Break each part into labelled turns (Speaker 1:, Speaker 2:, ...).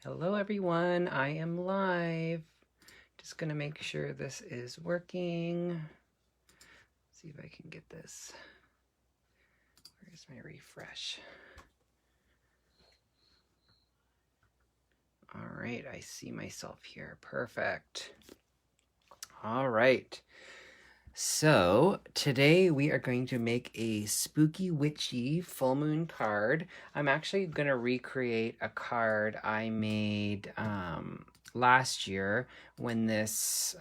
Speaker 1: Hello everyone, I am live. Just gonna make sure this is working. See if I can get this. Where's my refresh? All right, I see myself here. Perfect. All right. So today we are going to make a spooky witchy full moon card. I'm actually going to recreate a card I made last year when this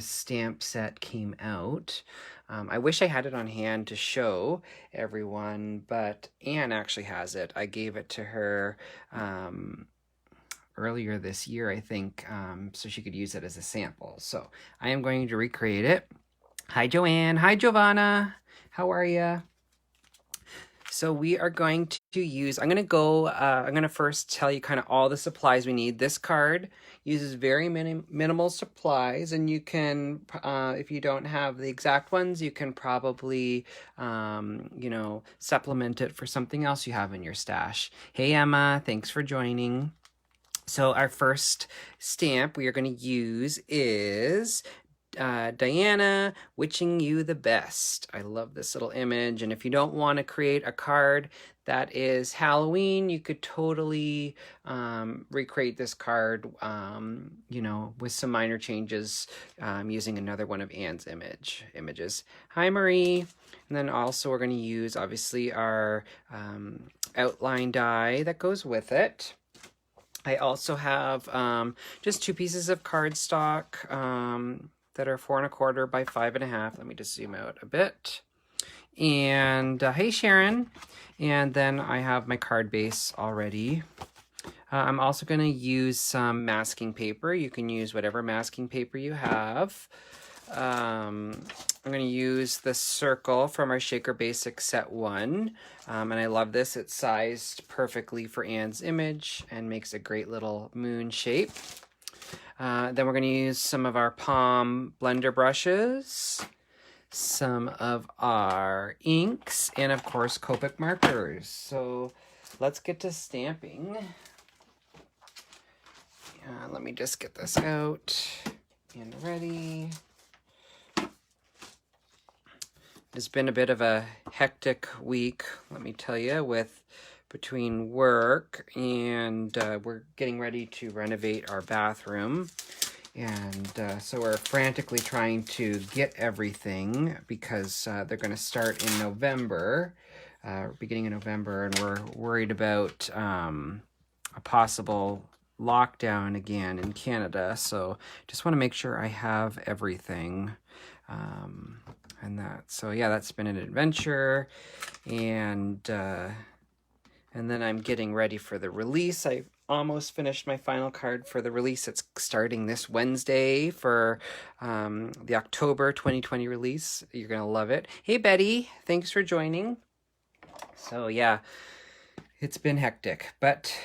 Speaker 1: stamp set came out. I wish I had it on hand to show everyone, but Anne actually has it. I gave it to her earlier this year, I think, so she could use it as a sample. So I am going to recreate it. Hi, Joanne. Hi, Giovanna. How are you? So we are going to use, I'm going to first tell you kind of all the supplies we need. This card uses very minimal supplies, and you can, if you don't have the exact ones, you can probably, supplement it for something else you have in your stash. Hey, Emma, thanks for joining. So our first stamp we are going to use is Diana, wishing you the best. I love this little image. And if you don't want to create a card that is Halloween, you could totally recreate this card, with some minor changes using another one of Anne's images. Hi, Marie. And then also we're going to use, obviously, our outline die that goes with it. I also have just 2 pieces of cardstock that are 4 1/4 by 5 1/2. Let me just zoom out a bit. And hey, Sharon. And then I have my card base already. I'm also going to use some masking paper. You can use whatever masking paper you have. I'm going to use the circle from our Shaker Basics set 1. And I love this. It's sized perfectly for Anne's image and makes a great little moon shape. Then we're going to use some of our palm blender brushes, some of our inks, and of course Copic markers. So let's get to stamping. Let me just get this out and ready. It's been a bit of a hectic week, let me tell you, with between work and we're getting ready to renovate our bathroom. And so we're frantically trying to get everything because they're going to start in November, beginning of November, and we're worried about a possible lockdown again in Canada. So just want to make sure I have everything. And that, so yeah, that's been an adventure, and then I'm getting ready for the release. I almost finished my final card for the release. It's starting this Wednesday for the October 2020 release. You're gonna love it. Hey Betty, thanks for joining. So yeah, it's been hectic, but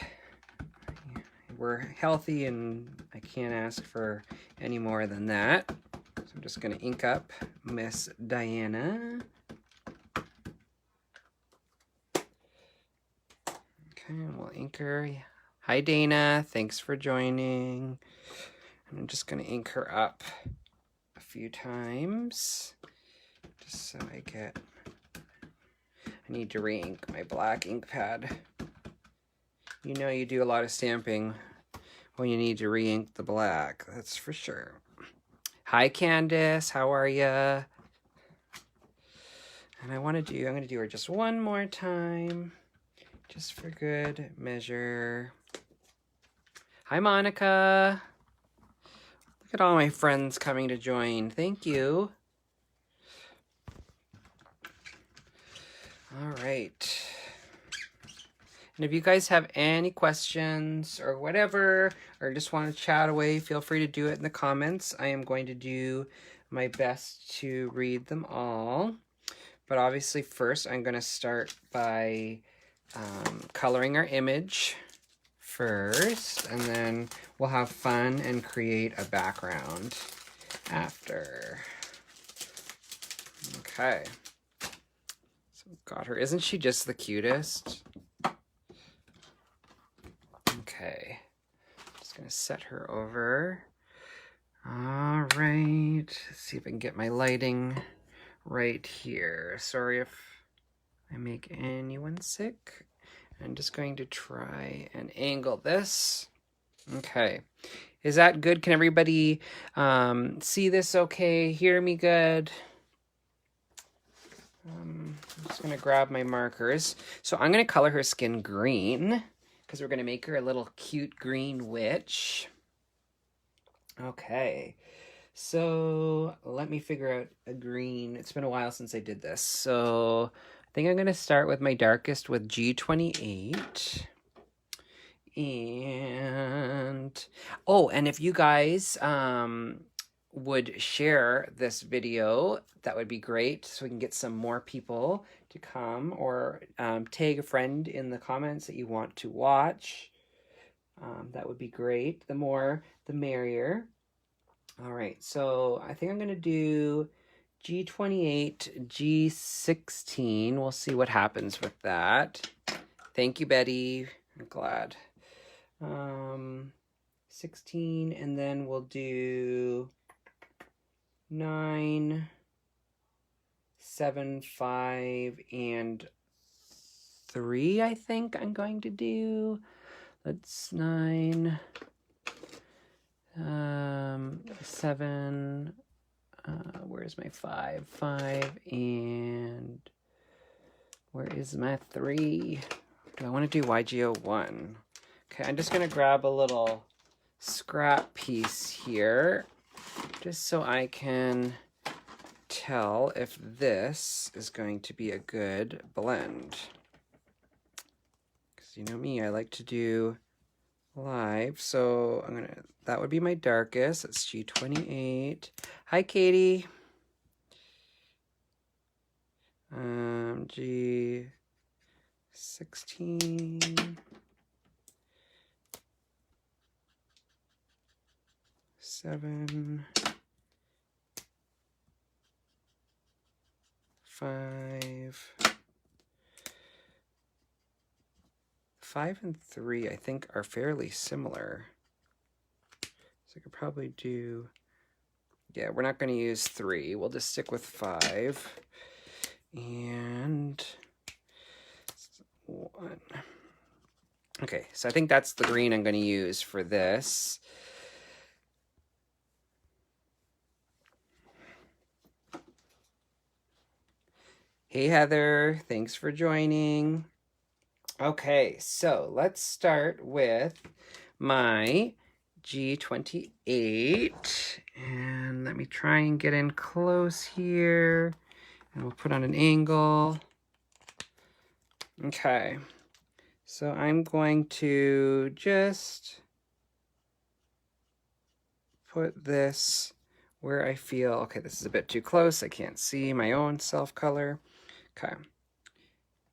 Speaker 1: we're healthy, and I can't ask for any more than that. So I'm just going to ink up Miss Diana. Okay, and we'll ink her. Hi, Dana. Thanks for joining. I'm just going to ink her up a few times, just so I need to re-ink my black ink pad. You know you do a lot of stamping when you need to re-ink the black, that's for sure. Hi, Candace. How are you? And I'm going to do her just one more time, just for good measure. Hi, Monica. Look at all my friends coming to join. Thank you. All right. And if you guys have any questions or whatever, or just want to chat away, feel free to do it in the comments. I am going to do my best to read them all. But obviously first I'm going to start by coloring our image first, and then we'll have fun and create a background after. Okay. So got her. Isn't she just the cutest? gonna set her over. All right, let's see if I can get my lighting right here. Sorry if I make anyone sick. I'm just going to try and angle this. Okay, is that good? Can everybody see this okay? Hear me good? I'm just gonna grab my markers. So I'm gonna color her skin green because we're gonna make her a little cute green witch. Okay, so let me figure out a green. It's been a while since I did this. So I think I'm going to start with my darkest with G28. And, oh, and if you guys would share this video, that would be great. So we can get some more people to come, or tag a friend in the comments that you want to watch. That would be great. The more, the merrier. All right, so I think I'm going to do G28, G16. We'll see what happens with that. Thank you, Betty. I'm glad. 16, and then we'll do 9, 7, 5, and 3, I think I'm going to do. That's 9, 7, where's my 5? 5, and where is my 3? Do I want to do YGO1? Okay, I'm just going to grab a little scrap piece here, just so I can tell if this is going to be a good blend. Because you know me, I like to do live. So I'm gonna, that would be my darkest. That's G28. Hi, Katie. G16. 7, 5, 5 and 3, I think, are fairly similar. So I could probably do, yeah, we're not going to use 3. We'll just stick with 5. And 1. Okay, so I think that's the green I'm going to use for this. Hey, Heather, thanks for joining. Okay, so let's start with my G28. And let me try and get in close here. And we'll put on an angle. Okay, so I'm going to just put this where I feel, okay, this is a bit too close. I can't see my own self color. Okay.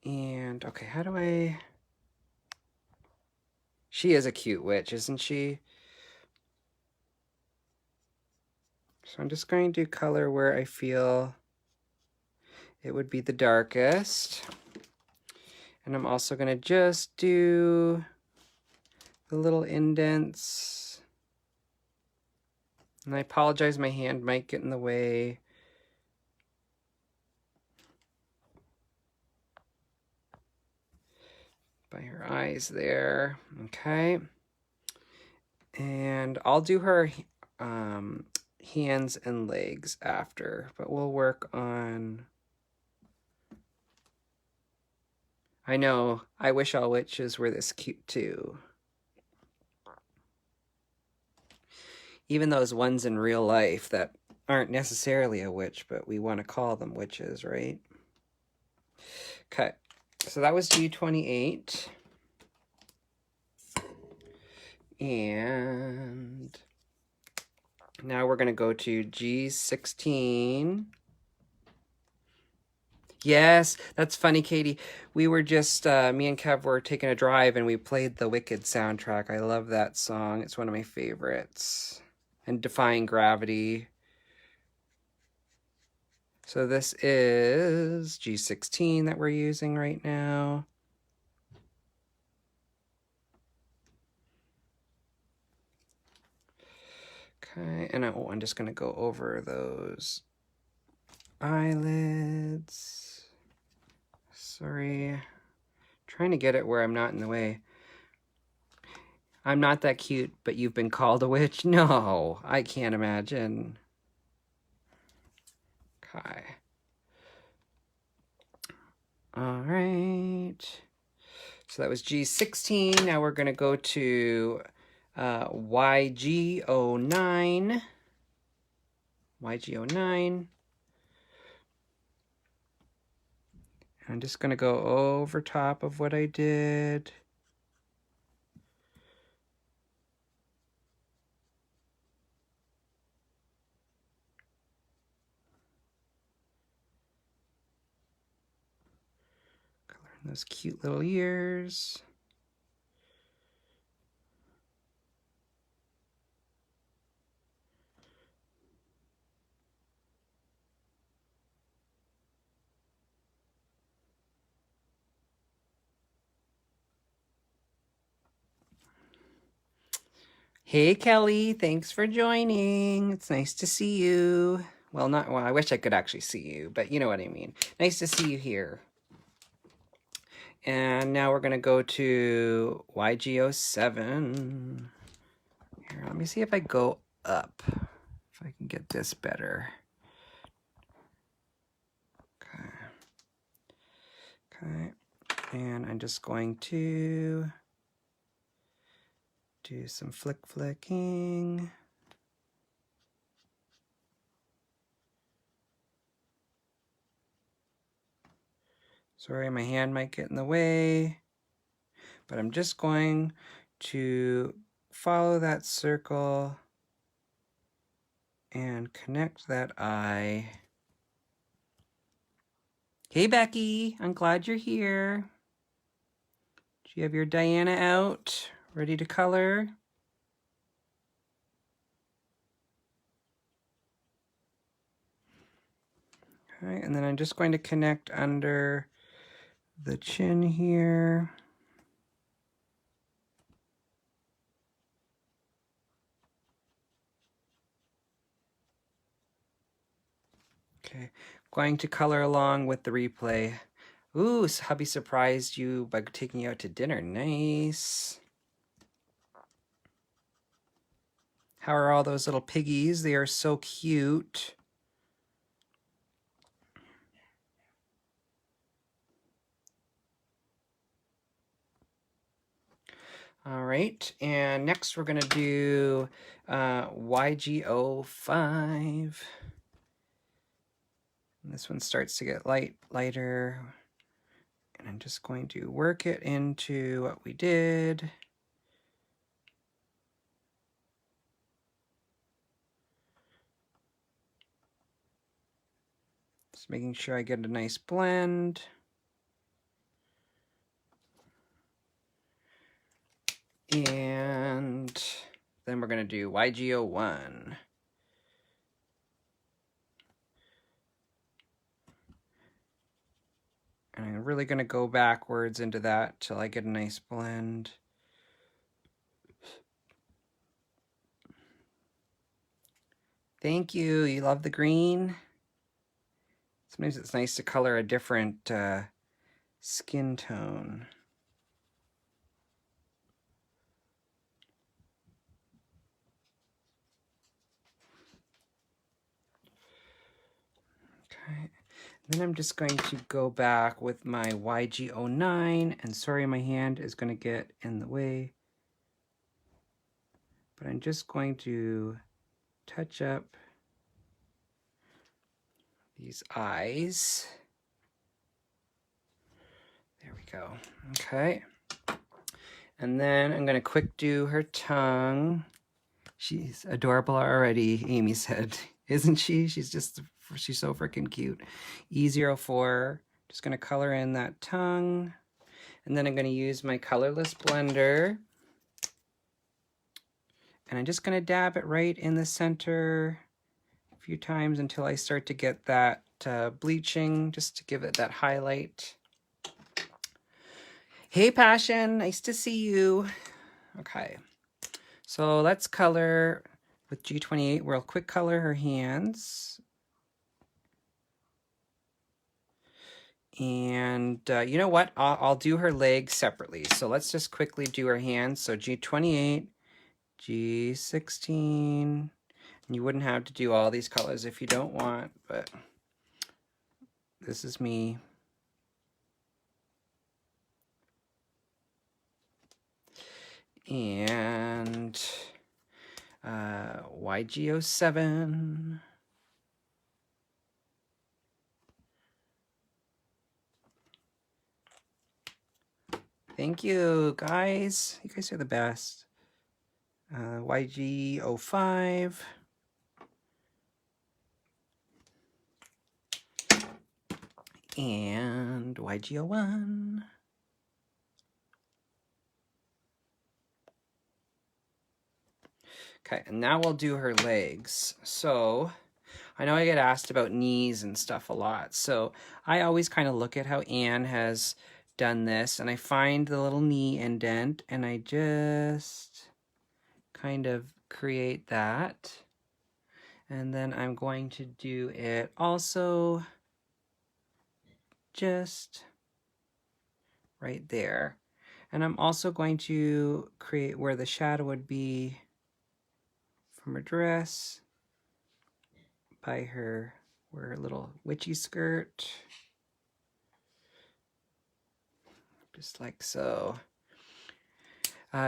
Speaker 1: And, okay, how do I... She is a cute witch, isn't she? So I'm just going to color where I feel it would be the darkest. And I'm also going to just do the little indents. And I apologize, my hand might get in the way. By her eyes there. Okay. And I'll do her hands and legs after, but we'll work on... I know, I wish all witches were this cute too. Even those ones in real life that aren't necessarily a witch, but we want to call them witches, right? Okay, so that was G28. And now we're going to go to G16. Yes, that's funny, Katie. We were just, me and Kev were taking a drive and we played the Wicked soundtrack. I love that song. It's one of my favorites. And Defying Gravity. So this is G16 that we're using right now. Okay, and I'm just going to go over those eyelids. Sorry. Trying to get it where I'm not in the way. I'm not that cute, but you've been called a witch? No, I can't imagine. Okay. All right. So that was G16. Now we're going to go to YG09. YG09. I'm just going to go over top of what I did. Coloring those cute little ears. Hey, Kelly, thanks for joining. It's nice to see you. Well, I wish I could actually see you, but you know what I mean. Nice to see you here. And now we're going to go to YG07. Here, let me see if I go up, if I can get this better. Okay. Okay. And I'm just going to do some flicking. Sorry, my hand might get in the way, but I'm just going to follow that circle and connect that eye. Hey, Becky, I'm glad you're here. Do you have your Diana out, ready to color? All right, and then I'm just going to connect under the chin here. Okay, going to color along with the replay. Ooh, hubby surprised you by taking you out to dinner. Nice. How are all those little piggies? They are so cute. All right, and next we're gonna do YG05. And this one starts to get lighter. And I'm just going to work it into what we did. Just making sure I get a nice blend. And then we're going to do YG01. And I'm really going to go backwards into that till I get a nice blend. Thank you. You love the green? Sometimes it's nice to color a different skin tone. Okay. Then I'm just going to go back with my YG09, and sorry, my hand is going to get in the way, but I'm just going to touch up these eyes. There we go. Okay. And then I'm going to quick do her tongue. She's adorable already, Amy said. Isn't she? She's so freaking cute. E04, just going to color in that tongue. And then I'm going to use my colorless blender. And I'm just going to dab it right in the center a few times until I start to get that bleaching, just to give it that highlight. Hey, Passion, nice to see you. Okay, so let's color with G28, we'll quick color her hands. And you know what? I'll do her legs separately. So let's just quickly do her hands. So G28, G16. And you wouldn't have to do all these colors if you don't want, but this is me. And YG07. Thank you, guys. You guys are the best. YG05. And YG01. Okay, and now we'll do her legs. So I know I get asked about knees and stuff a lot. So I always kind of look at how Anne has done this, and I find the little knee indent, and I just kind of create that. And then I'm going to do it also just right there. And I'm also going to create where the shadow would be from her dress by her little witchy skirt. Just like so.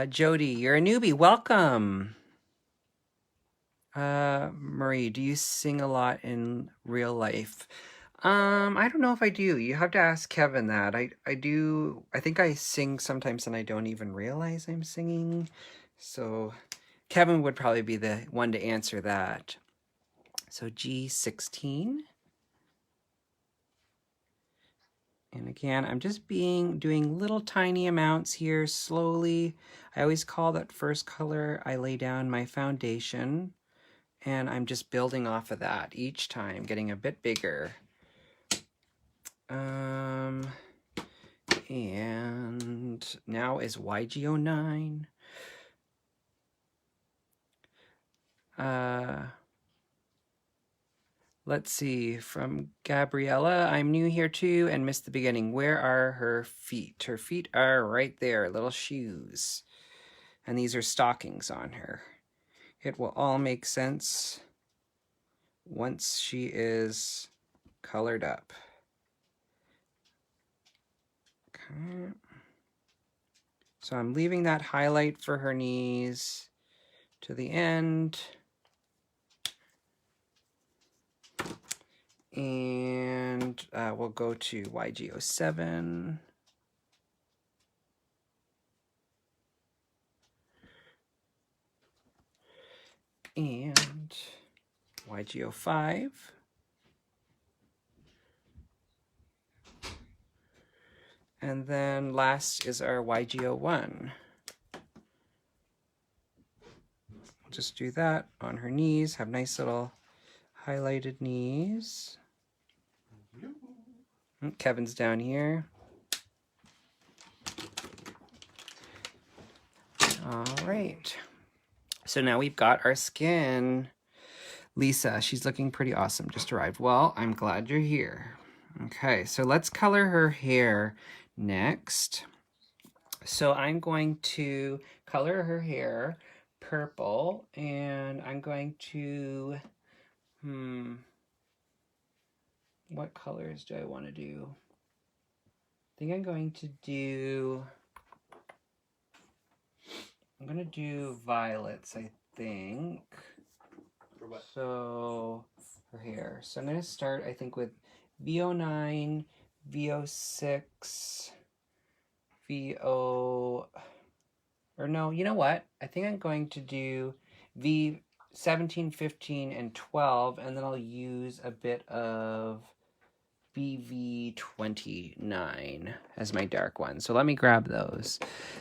Speaker 1: Jody, you're a newbie. Welcome. Marie, do you sing a lot in real life? I don't know if I do. You have to ask Kevin that. I do. I think I sing sometimes and I don't even realize I'm singing. So Kevin would probably be the one to answer that. So G16. And again, I'm just doing little tiny amounts here slowly. I always call that first color, I lay down my foundation, and I'm just building off of that each time, getting a bit bigger. And now is YG09. Let's see, from Gabriella, I'm new here too and missed the beginning. Where are her feet? Her feet are right there, little shoes. And these are stockings on her. It will all make sense once she is colored up. Okay. So I'm leaving that highlight for her knees to the end. And we'll go to YG07. And YG05. And then last is our YG01. We'll just do that on her knees, have nice little highlighted knees. Kevin's down here. All right. So now we've got our skin. Lisa, she's looking pretty awesome. Just arrived. Well, I'm glad you're here. Okay, so let's color her hair next. So I'm going to color her hair purple, and I'm going to, what colors do I want to do? I think I'm going to do violets, I think.
Speaker 2: For what?
Speaker 1: So her hair. So I'm going to start, I think, with V09, V06, or no, you know what? I think I'm going to do V17, 15, and 12, and then I'll use a bit of BV29 as my dark one. So let me grab those.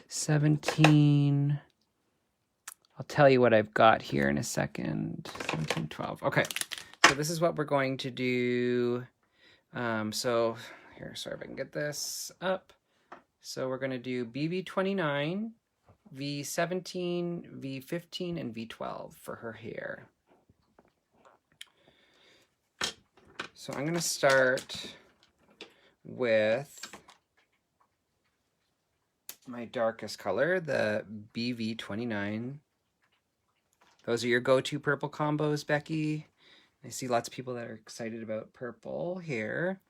Speaker 1: 17. I'll tell you what I've got here in a second. 17, 12. Okay. So this is what we're going to do. So here, sorry if I can get this up. So we're going to do BV29, V17, V15, and V12 for her hair. So I'm going to start with my darkest color, the BV29. Those are your go-to purple combos, Becky. I see lots of people that are excited about purple here.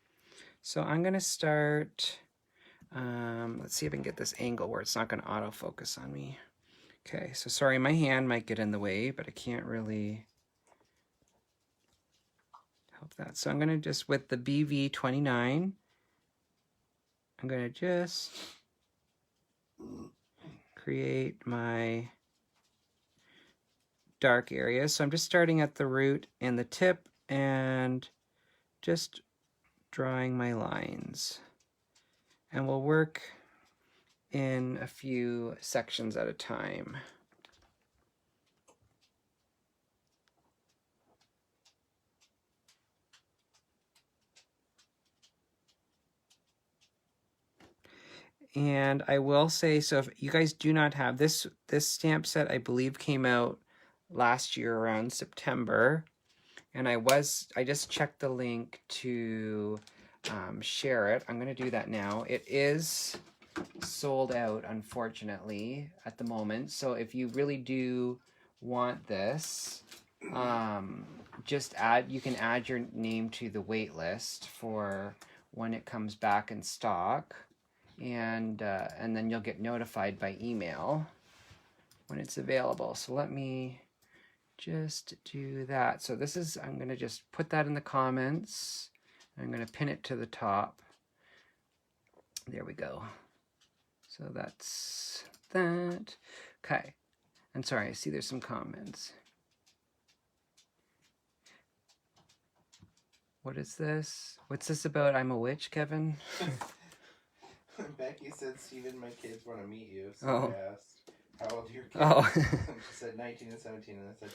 Speaker 1: So I'm going to start, let's see if I can get this angle where it's not going to autofocus on me. Okay, so sorry, my hand might get in the way, but I can't really help that. So I'm going to just, with the BV29, I'm going to just create my dark area. So I'm just starting at the root and the tip and just drawing my lines. And we'll work in a few sections at a time. And I will say, so if you guys do not have this stamp set, I believe came out last year around September. And I just checked the link to share it. I'm going to do that now. It is sold out, unfortunately, at the moment. So if you really do want this, you can add your name to the wait list for when it comes back in stock, and then you'll get notified by email when it's available. So let me just do that. So this is, I'm going to just put that in the comments. I'm going to pin it to the top. There we go. So that's that. Okay. I'm sorry, I see there's some comments. What is this? What's this about? I'm a witch, Kevin?
Speaker 2: Becky said, Steven, my kids want to meet you. So I asked, how old are your kids?
Speaker 1: Oh.
Speaker 2: She said 19 and 17. And I said,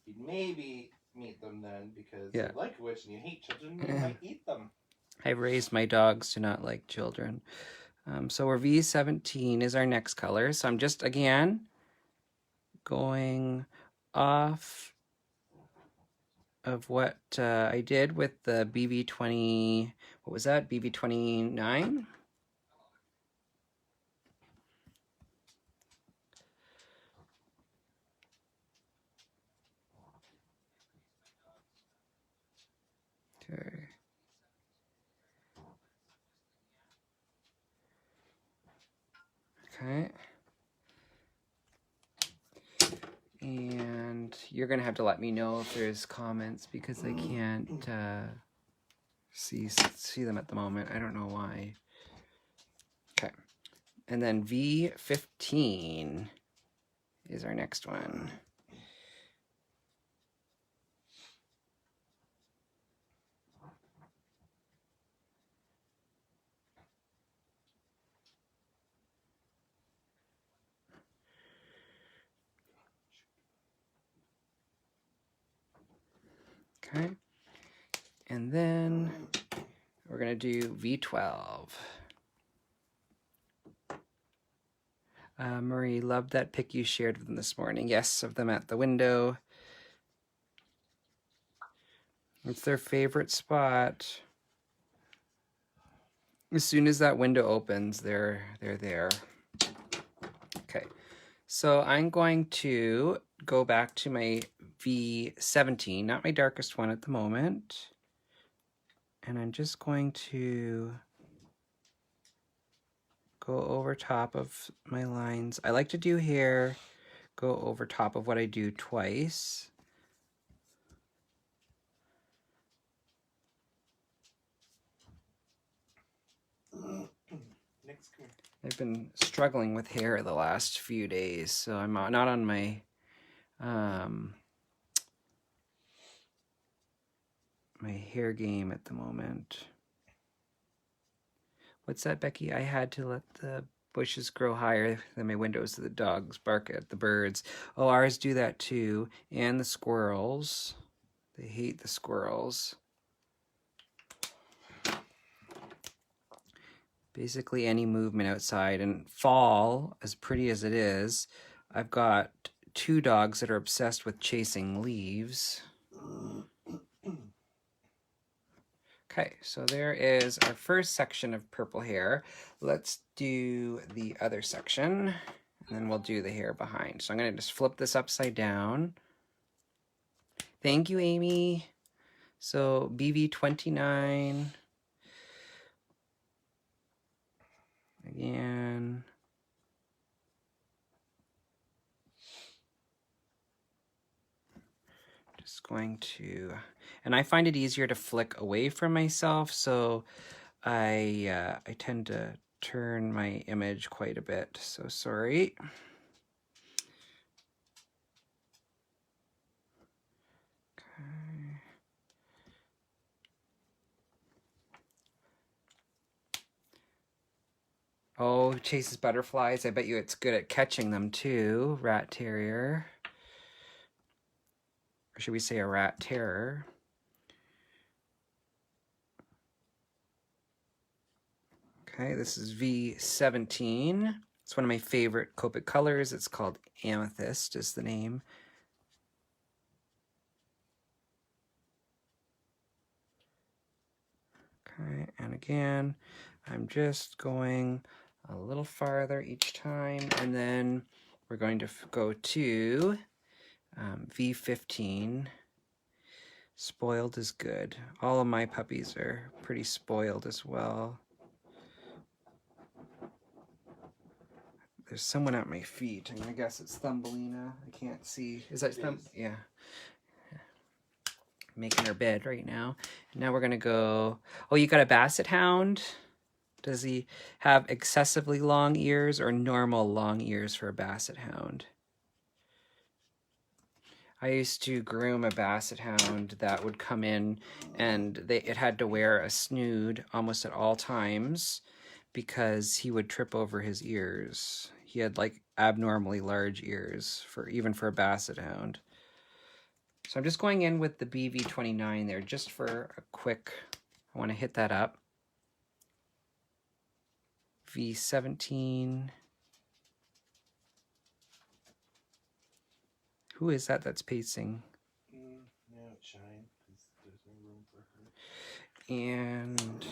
Speaker 2: you'd maybe meet them then because you like a witch and you hate children. You might eat them.
Speaker 1: I raised my dogs to not like children. So we're V17 is our next color. So I'm just, again, going off of what I did with the BV20, what was that, BV29? Okay. And you're going to have to let me know if there's comments because I can't see them at the moment. I don't know why. Okay. And then V15 is our next one. Okay. And then we're going to do V12. Marie, loved that pic you shared with them this morning. Yes, of them at the window. It's their favorite spot. As soon as that window opens, they're there. Okay, so I'm going to go back to my V17, not my darkest one at the moment. And I'm just going to go over top of my lines. I like to do here, go over top of what I do twice. I've been struggling with hair the last few days, so I'm not on my my hair game at the moment. What's that, Becky? I had to let the bushes grow higher than my windows so the dogs bark at the birds. Oh, ours do that too, and the squirrels. They hate the squirrels. basically any movement outside. And fall, as pretty as it is, I've got 2 dogs that are obsessed with chasing leaves. Okay, so there is our first section of purple hair. Let's do the other section, and then we'll do the hair behind. So I'm going to just flip this upside down. Thank you, Amy. So BV29. Again. Just going to, and I find it easier to flick away from myself, so I tend to turn my image quite a bit, so sorry. Okay. Oh, chases butterflies. I bet you it's good at catching them too. Rat terrier. Or should we say a rat terror? Okay, this is V17. It's one of my favorite Copic colors. It's called Amethyst is the name. Okay, and again, I'm just going a little farther each time, and then we're going to go to V15. Spoiled is good. All of my puppies are pretty spoiled as well. There's someone at my feet. I'm gonna guess it's Thumbelina. I can't see. Is that Thumb? Yeah. Making her bed right now. And now we're gonna go. Oh, you got a Basset Hound? Does he have excessively long ears or normal long ears for a Basset Hound? I used to groom a Basset Hound that would come in, and it had to wear a snood almost at all times because he would trip over his ears. He had like abnormally large ears even for a Basset Hound. So I'm just going in with the BV29 there just for a quick, I want to hit that up. V17. Who is that that's pacing?
Speaker 2: No, it's Shine, because there's no room for her.
Speaker 1: And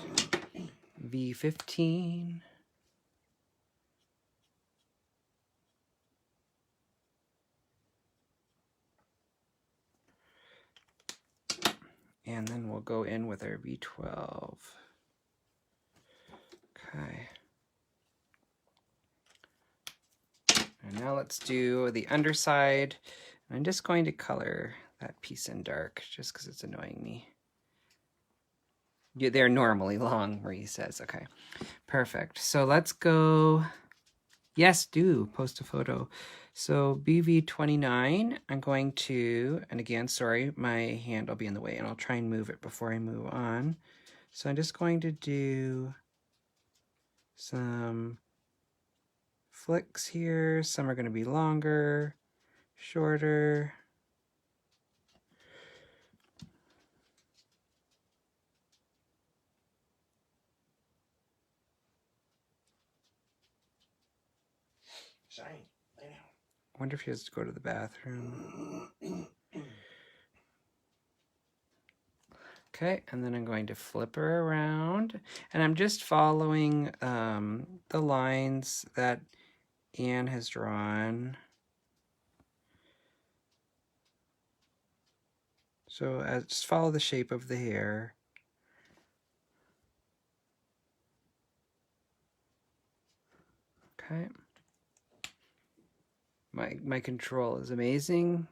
Speaker 1: V15. And then we'll go in with our V12. Okay. And now let's do the underside. I'm just going to color that piece in dark just because it's annoying me. Yeah, they're normally long, Marie says. Okay, perfect. So let's go. Yes, do post a photo. So BV29, I'm going to, and again, sorry, my hand will be in the way, and I'll try and move it before I move on. So I'm just going to do some flicks here. Some are going to be longer, shorter.
Speaker 2: Shine, lay down.
Speaker 1: I wonder if she has to go to the bathroom. Okay, and then I'm going to flip her around, and I'm just following the lines that Anne has drawn. So just follow the shape of the hair. Okay. My control is amazing.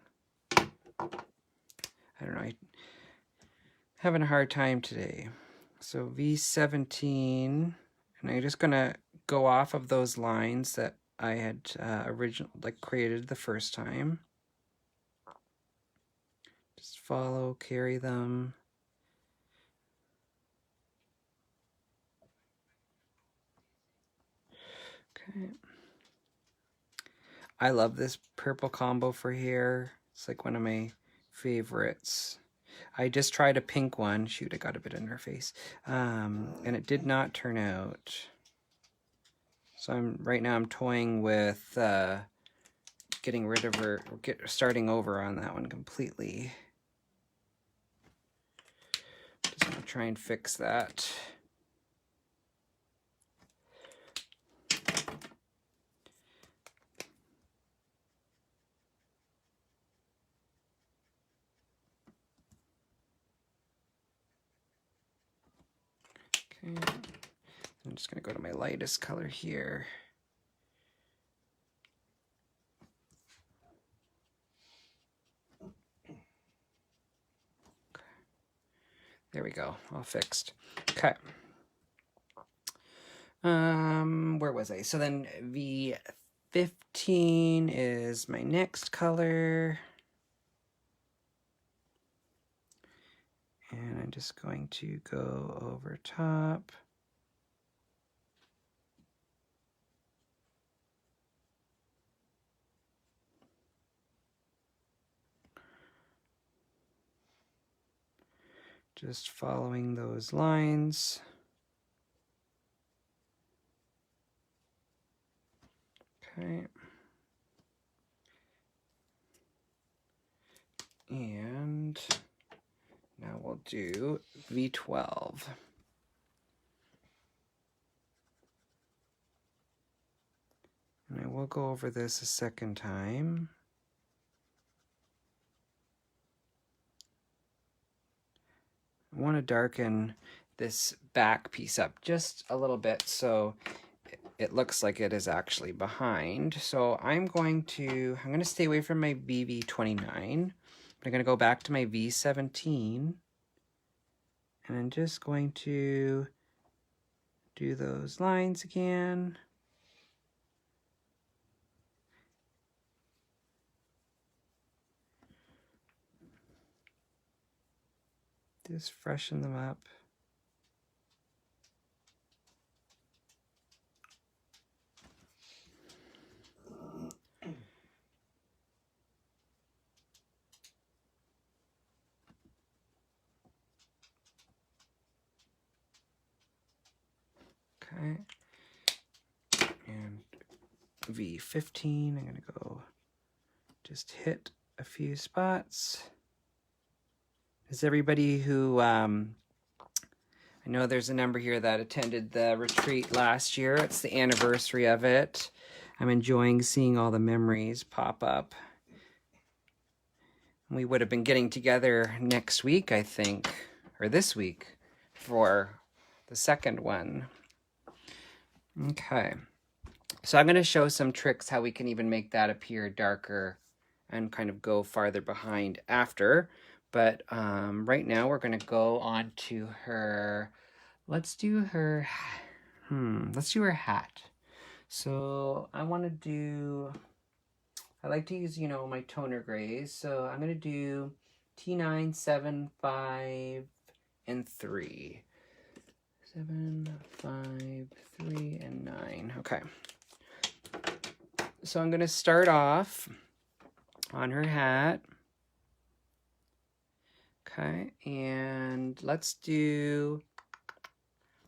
Speaker 1: I don't know, I'm having a hard time today. So V17, and I'm just gonna go off of those lines that I had created the first time. Just follow, carry them. Okay. I love this purple combo for hair. It's like one of my favorites. I just tried a pink one. Shoot, I got a bit in her face. And it did not turn out. So right now I'm toying with getting rid of her, starting over on that one completely. Just gonna try and fix that. Okay, I'm just gonna go to my lightest color here. There we go, all fixed. Okay. Where was I? So then V15 is my next color. And I'm just going to go over top. Just following those lines. Okay. And now we'll do V12. And I will go over this a second time. I want to darken this back piece up just a little bit so it looks like it is actually behind. So I'm going to stay away from my VV29. I'm going to go back to my V17. And I'm just going to do those lines again. Just freshen them up. Okay. And V15, I'm going to go just hit a few spots. Is everybody who, I know there's a number here that attended the retreat last year. It's the anniversary of it. I'm enjoying seeing all the memories pop up. We would have been getting together next week, I think, or this week for the second one. Okay. So I'm going to show some tricks how we can even make that appear darker and kind of go farther behind after. But right now we're going to go on to her, let's do her hat. So I like to use, my toner grays. So I'm going to do T9, 7, 5, and 3. 7, 5, 3, and 9. Okay. So I'm going to start off on her hat. Okay, and let's do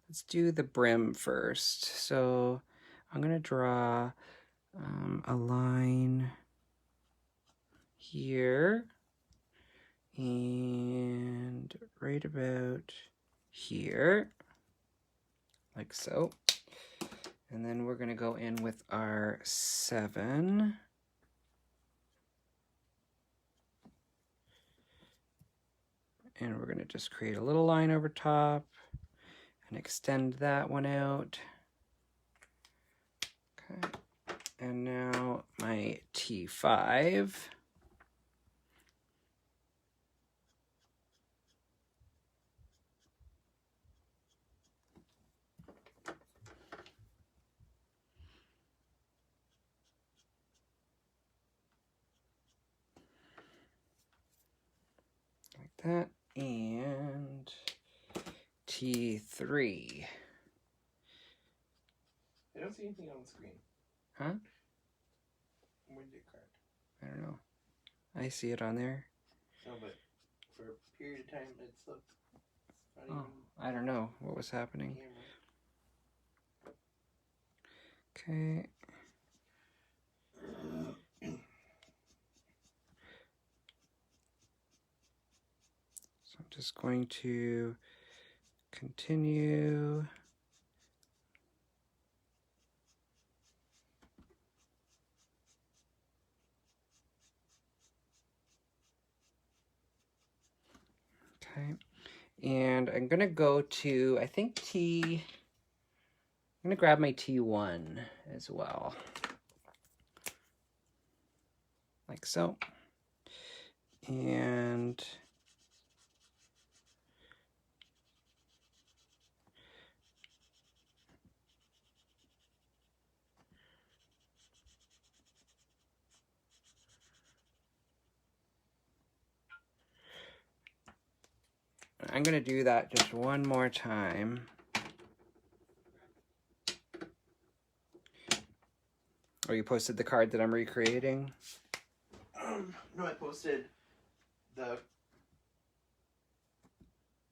Speaker 1: the brim first. So I'm going to draw a line here and right about here, like so. And then we're going to go in with our 7. And we're going to just create a little line over top and extend that one out. Okay. And now my T5. Like that. And T3.
Speaker 2: I don't see anything on the screen.
Speaker 1: Huh?
Speaker 2: Where's your card?
Speaker 1: I don't know. I see it on there.
Speaker 2: No, but for a period of time it's looked.
Speaker 1: I don't know what was happening. Okay. So I'm just going to continue. Okay. And I'm going to go to, I think I'm going to grab my T1 as well. Like so. And I'm going to do that just one more time. Oh, you posted the card that I'm recreating?
Speaker 2: No, I posted the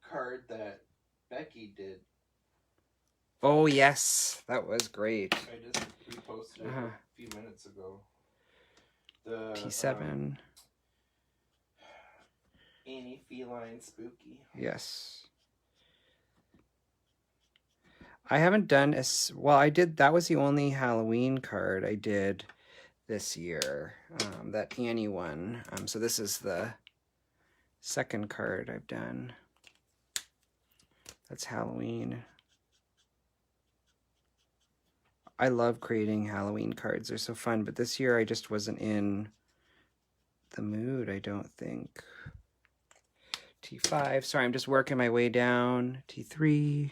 Speaker 2: card that Becky did.
Speaker 1: Oh, yes. That was great.
Speaker 2: I just reposted it a few minutes ago. The
Speaker 1: T7.
Speaker 2: Annie Feline Spooky.
Speaker 1: Yes. I haven't done well, I did, that was the only Halloween card I did this year, that Annie one. So this is the second card I've done. That's Halloween. I love creating Halloween cards. They're so fun, but this year I just wasn't in the mood, I don't think. T5, sorry, I'm just working my way down. T3.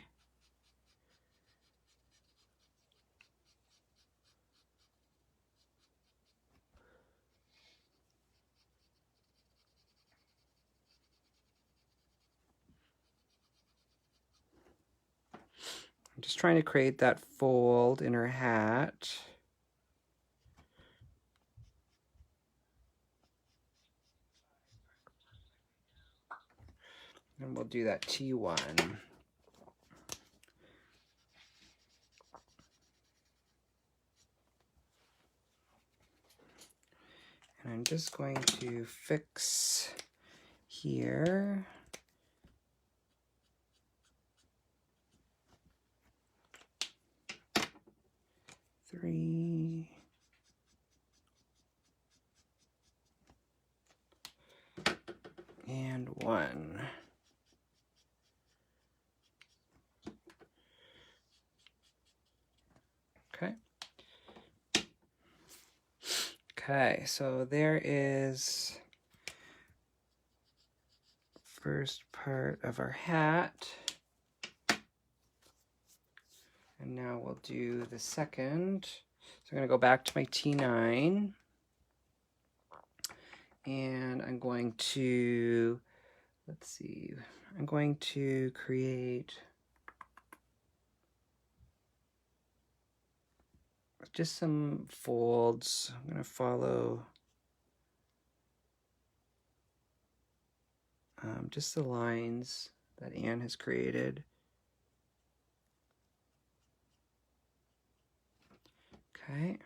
Speaker 1: I'm just trying to create that fold in her hat. And we'll do that T1. And I'm just going to fix here. Three. And 1. Okay. Okay, so there is first part of our hat. And now we'll do the second. So I'm going to go back to my T9. And I'm going to, let's see, I'm going to create just some folds. I'm going to follow just the lines that Anne has created. Okay.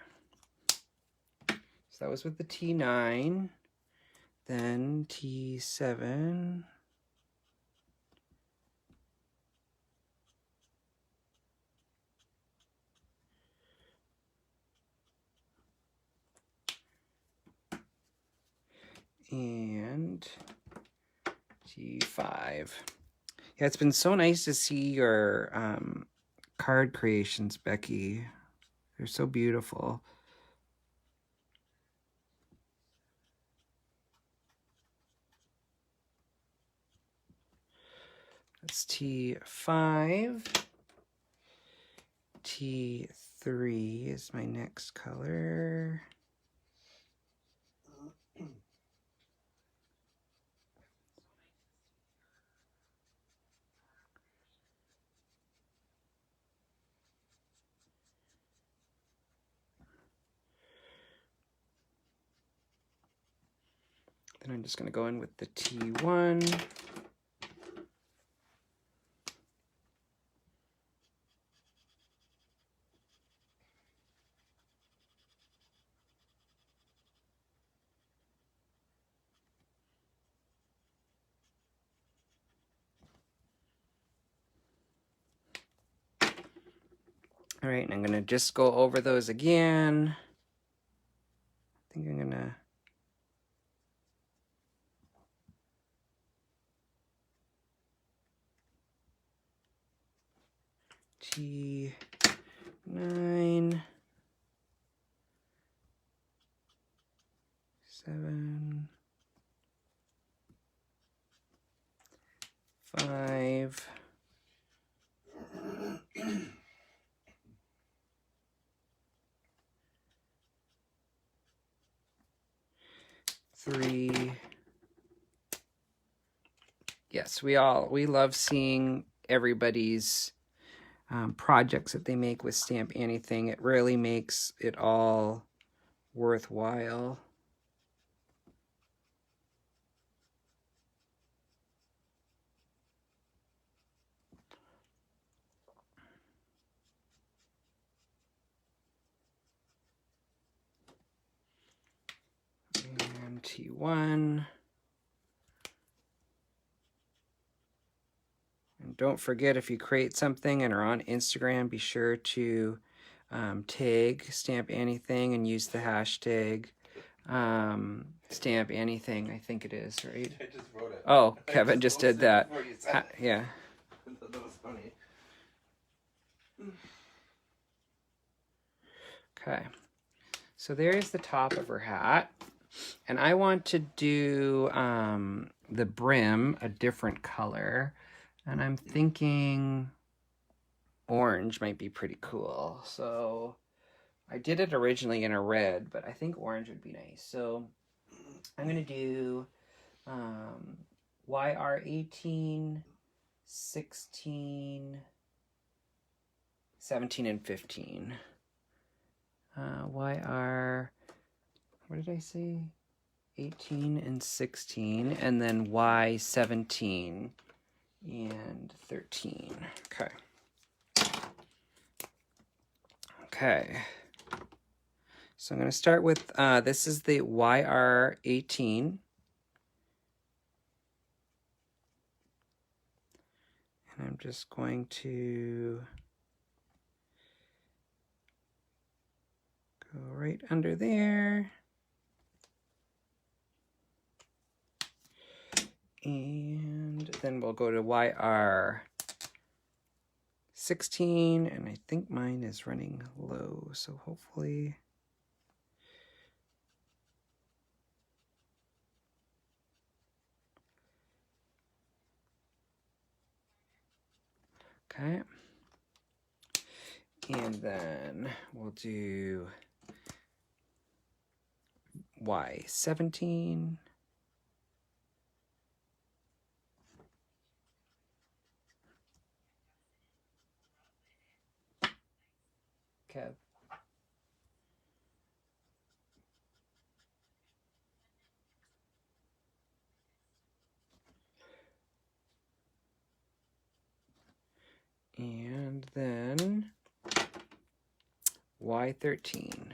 Speaker 1: So that was with the T9. Then T7. And T5. Yeah, it's been so nice to see your card creations, Becky. They're so beautiful. That's T5. T3 is my next color. Then I'm just going to go in with the T1. All right, and I'm gonna just go over those again. I think I'm gonna T9 7 5 3. Yes, we love seeing everybody's projects that they make with StampAnniething. It really makes it all worthwhile. And T1. And don't forget, if you create something and are on Instagram, be sure to tag StampAnniething and use the hashtag StampAnniething, I think it is, right?
Speaker 2: I just wrote it.
Speaker 1: Oh, Kevin just did that. Yeah.
Speaker 2: I thought that was funny.
Speaker 1: Okay. So there's the top of her hat. And I want to do the brim a different color. And I'm thinking orange might be pretty cool. So I did it originally in a red, but I think orange would be nice. So I'm going to do YR 18, 16, 17, and 15. YR, what did I say? 18 and 16, and then Y 17 and 13. Okay. Okay. So I'm going to start with, this is the YR 18. And I'm just going to go right under there. And then we'll go to YR 16, and I think mine is running low, so hopefully. Okay. And then we'll do Y17. Kev. And then Y13.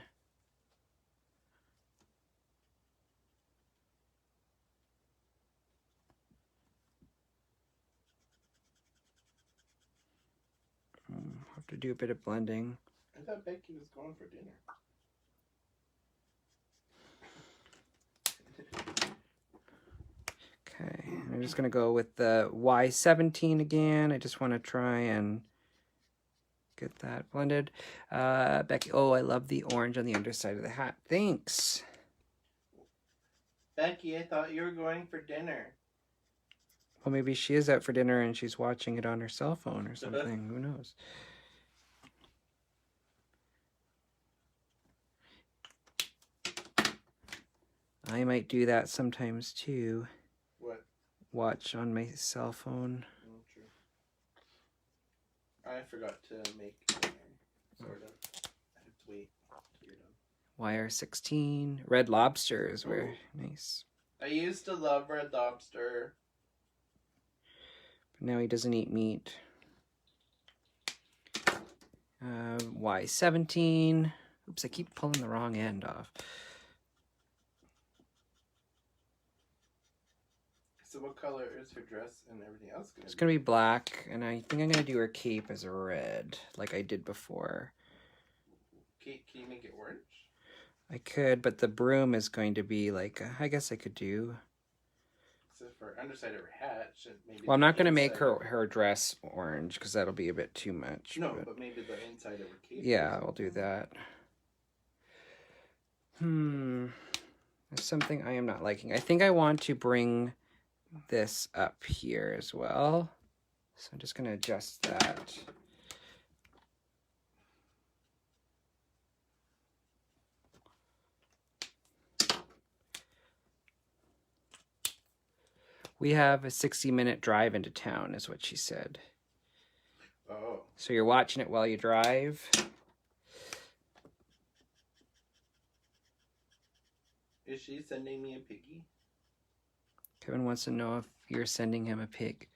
Speaker 1: Have to do a bit of blending.
Speaker 2: I thought Becky was going for dinner.
Speaker 1: Okay, I'm just going to go with the Y17 again. I just want to try and get that blended. Becky, oh, I love the orange on the underside of the hat. Thanks.
Speaker 2: Becky, I thought you were going for dinner.
Speaker 1: Well, maybe she is out for dinner and she's watching it on her cell phone or something. Who knows? I might do that sometimes too.
Speaker 2: What?
Speaker 1: Watch on my cell phone.
Speaker 2: Oh, true. I forgot to make sort of. I have to wait till you're done.
Speaker 1: YR16. Red lobsters were nice.
Speaker 2: I used to love Red Lobster.
Speaker 1: But now he doesn't eat meat. Y17. Oops, I keep pulling the wrong end off.
Speaker 2: So what color is her dress and everything else going to be?
Speaker 1: It's going to be black, and I think I'm going to do her cape as a red, like I did before.
Speaker 2: Can you make it orange?
Speaker 1: I could, but the broom is going to be like, I guess I could do.
Speaker 2: So for underside of her hat, maybe.
Speaker 1: Well, I'm not going to make her dress orange because that'll be a bit too much.
Speaker 2: No, but maybe the inside of her cape.
Speaker 1: Yeah, I'll do that. There's something I am not liking. I think I want to bring this up here as well. So I'm just going to adjust that. We have a 60-minute drive into town, is what she said.
Speaker 2: Oh.
Speaker 1: So you're watching it while you drive?
Speaker 2: Is she sending me a piggy?
Speaker 1: Kevin wants to know if you're sending him a pig.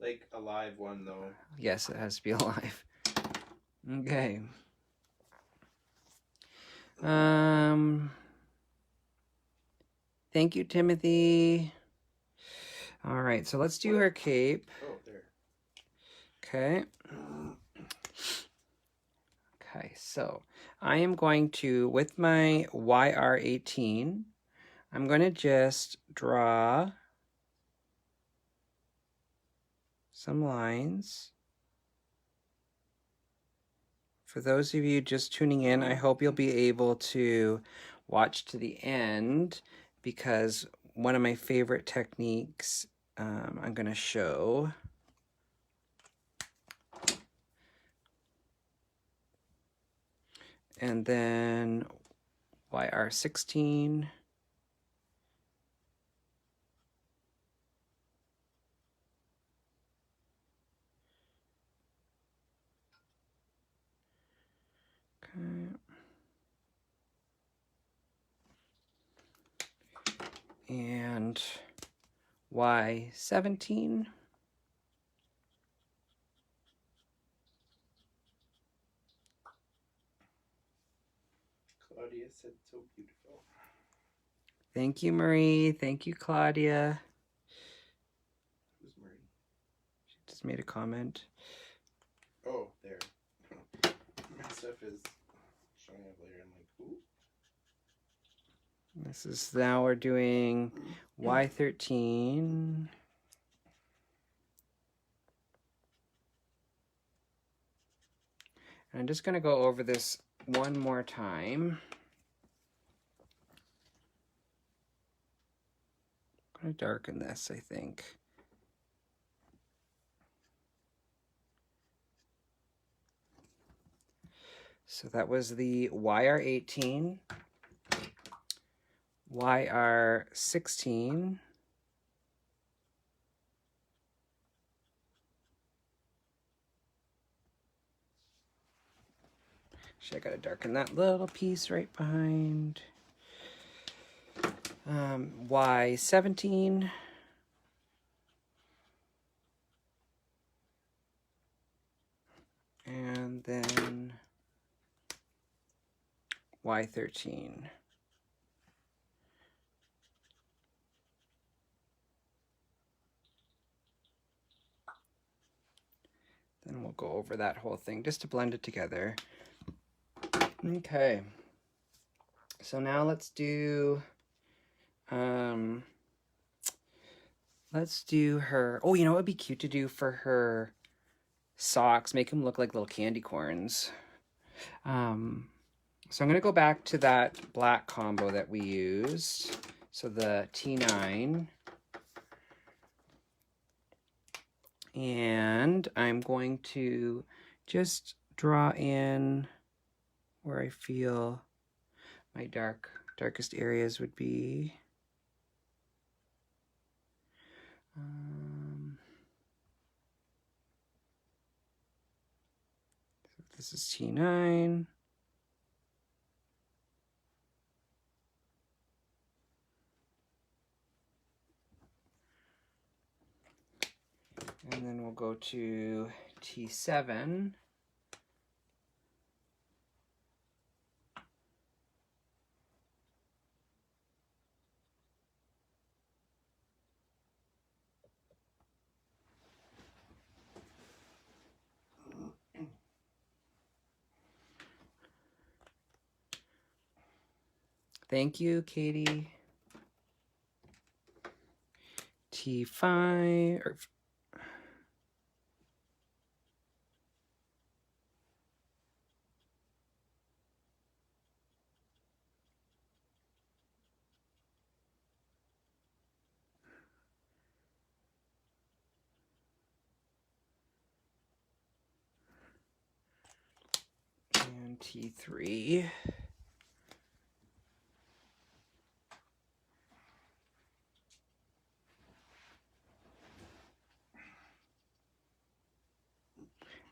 Speaker 2: Like a live one, though.
Speaker 1: Yes, it has to be alive. Okay. Thank you, Timothy. All right, so let's do her cape.
Speaker 2: Oh, there.
Speaker 1: Okay. Okay, so I am going to, with my YR18, I'm going to just draw some lines. For those of you just tuning in, I hope you'll be able to watch to the end because one of my favorite techniques I'm going to show. And then YR16. Okay. And Y17.
Speaker 2: Claudia said so beautiful.
Speaker 1: Thank you, Marie. Thank you, Claudia.
Speaker 2: Who's Marie?
Speaker 1: She just made a comment.
Speaker 2: Oh, there. My stuff is showing up later. I'm like, who?
Speaker 1: This is now we're doing Y13. And I'm just going to go over this one more time. I'm going to darken this, I think. So that was the YR18, YR16, actually I gotta darken that little piece right behind, Y17, and then Y13. Then we'll go over that whole thing just to blend it together. Okay. So now let's do her, oh, you know what would be cute to do for her socks? Make them look like little candy corns. So I'm going to go back to that black combo that we used. So the T9. And I'm going to just draw in where I feel my darkest areas would be. So this is T9. And then we'll go to T7. Thank you, Katie. T5 or and T3.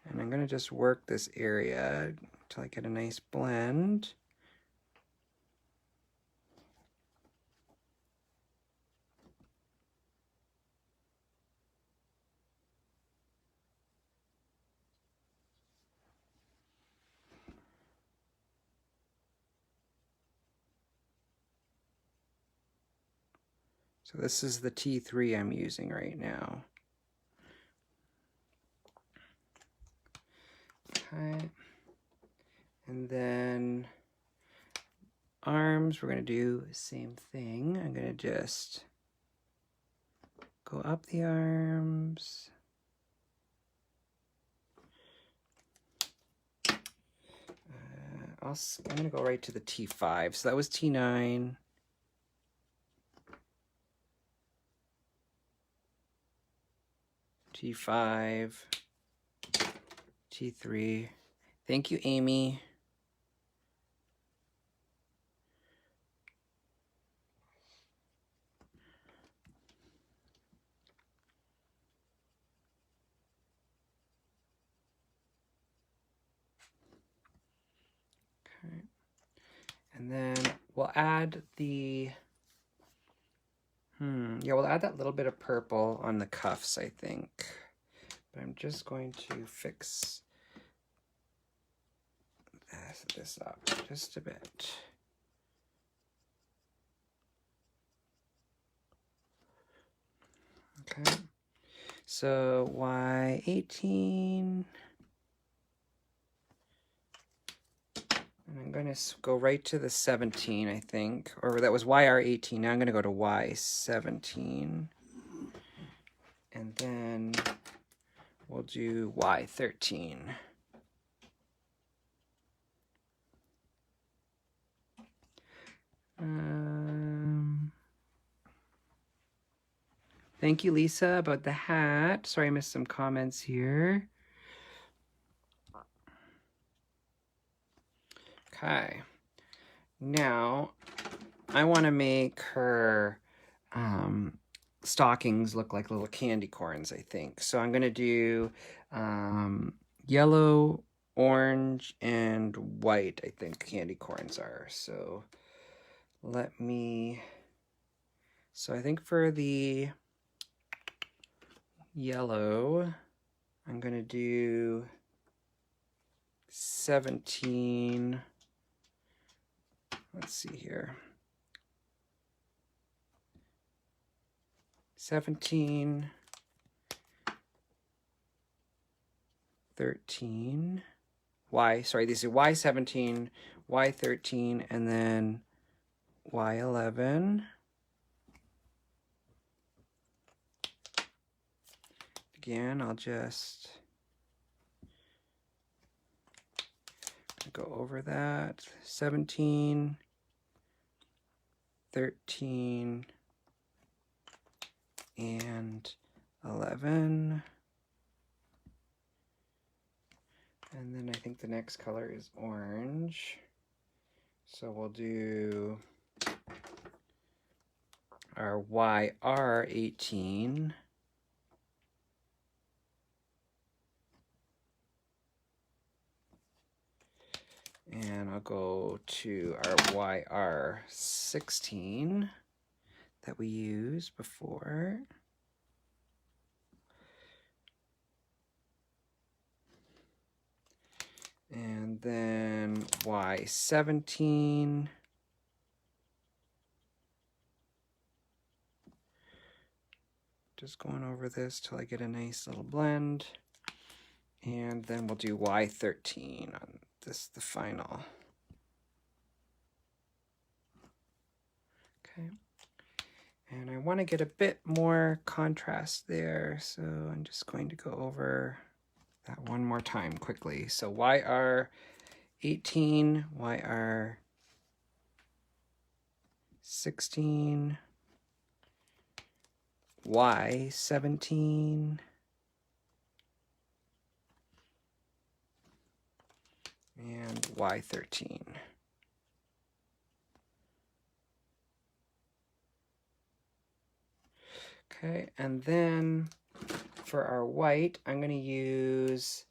Speaker 1: And I'm going to just work this area until I get a nice blend. So this is the T3 I'm using right now. Okay. And then arms, we're going to do the same thing. I'm going to just go up the arms. I'm going to go right to the T5. So that was T9. T5. T3. Thank you, Amy. Okay. And then we'll add the, yeah, we'll add that little bit of purple on the cuffs, I think. But I'm just going to fix this up just a bit. Okay. So Y18. And I'm going to go right to the 17, I think. Or that was YR18. Now I'm going to go to Y17. And then we'll do Y13. Thank you, Lisa, about the hat. Sorry, I missed some comments here. Okay. Now, I want to make her stockings look like little candy corns, I think. So I'm going to do yellow, orange, and white, I think candy corns are. So let me... So I think for the yellow, I'm going to do 17. Let's see here. 17, 13, these are Y17, Y13, and then Y11. Again, I'll just go over that. 17, 13, and 11. And then I think the next color is orange. So we'll do our YR18. And I'll go to our YR16 that we used before. And then Y17. Just going over this till I get a nice little blend. And then we'll do Y13 on this, the final. Okay. And I want to get a bit more contrast there, so I'm just going to go over that one more time quickly. So YR 18, YR 16, Y 17, and Y 13. Okay, and then for our white, I'm going to use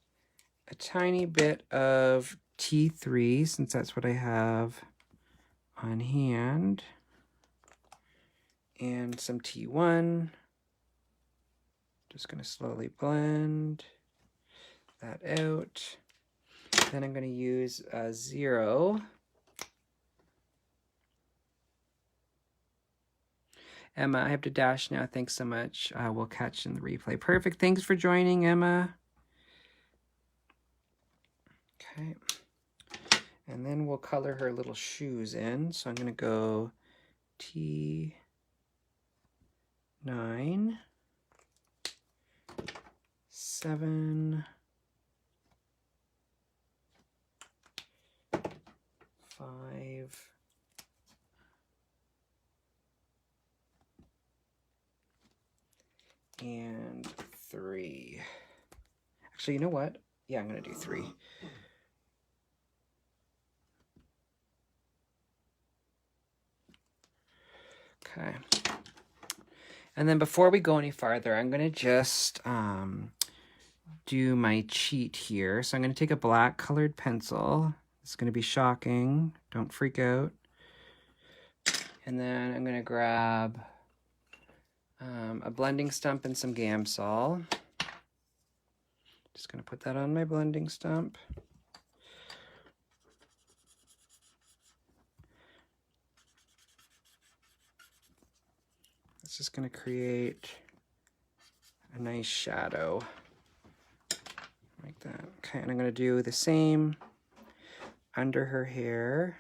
Speaker 1: a tiny bit of T3, since that's what I have on hand, and some T1. Just going to slowly blend that out. Then I'm going to use a 0. Emma, I have to dash now. Thanks so much. We'll catch in the replay. Perfect. Thanks for joining, Emma. Okay. And then we'll color her little shoes in. So I'm going to go T9, 7, 5, and 3. Actually, you know what? Yeah, I'm going to do 3. Okay. And then before we go any farther, I'm going to just do my cheat here. So I'm going to take a black colored pencil. It's going to be shocking. Don't freak out. And then I'm going to grab a blending stump and some Gamsol. Just going to put that on my blending stump. It's just going to create a nice shadow like that. Okay, and I'm going to do the same under her hair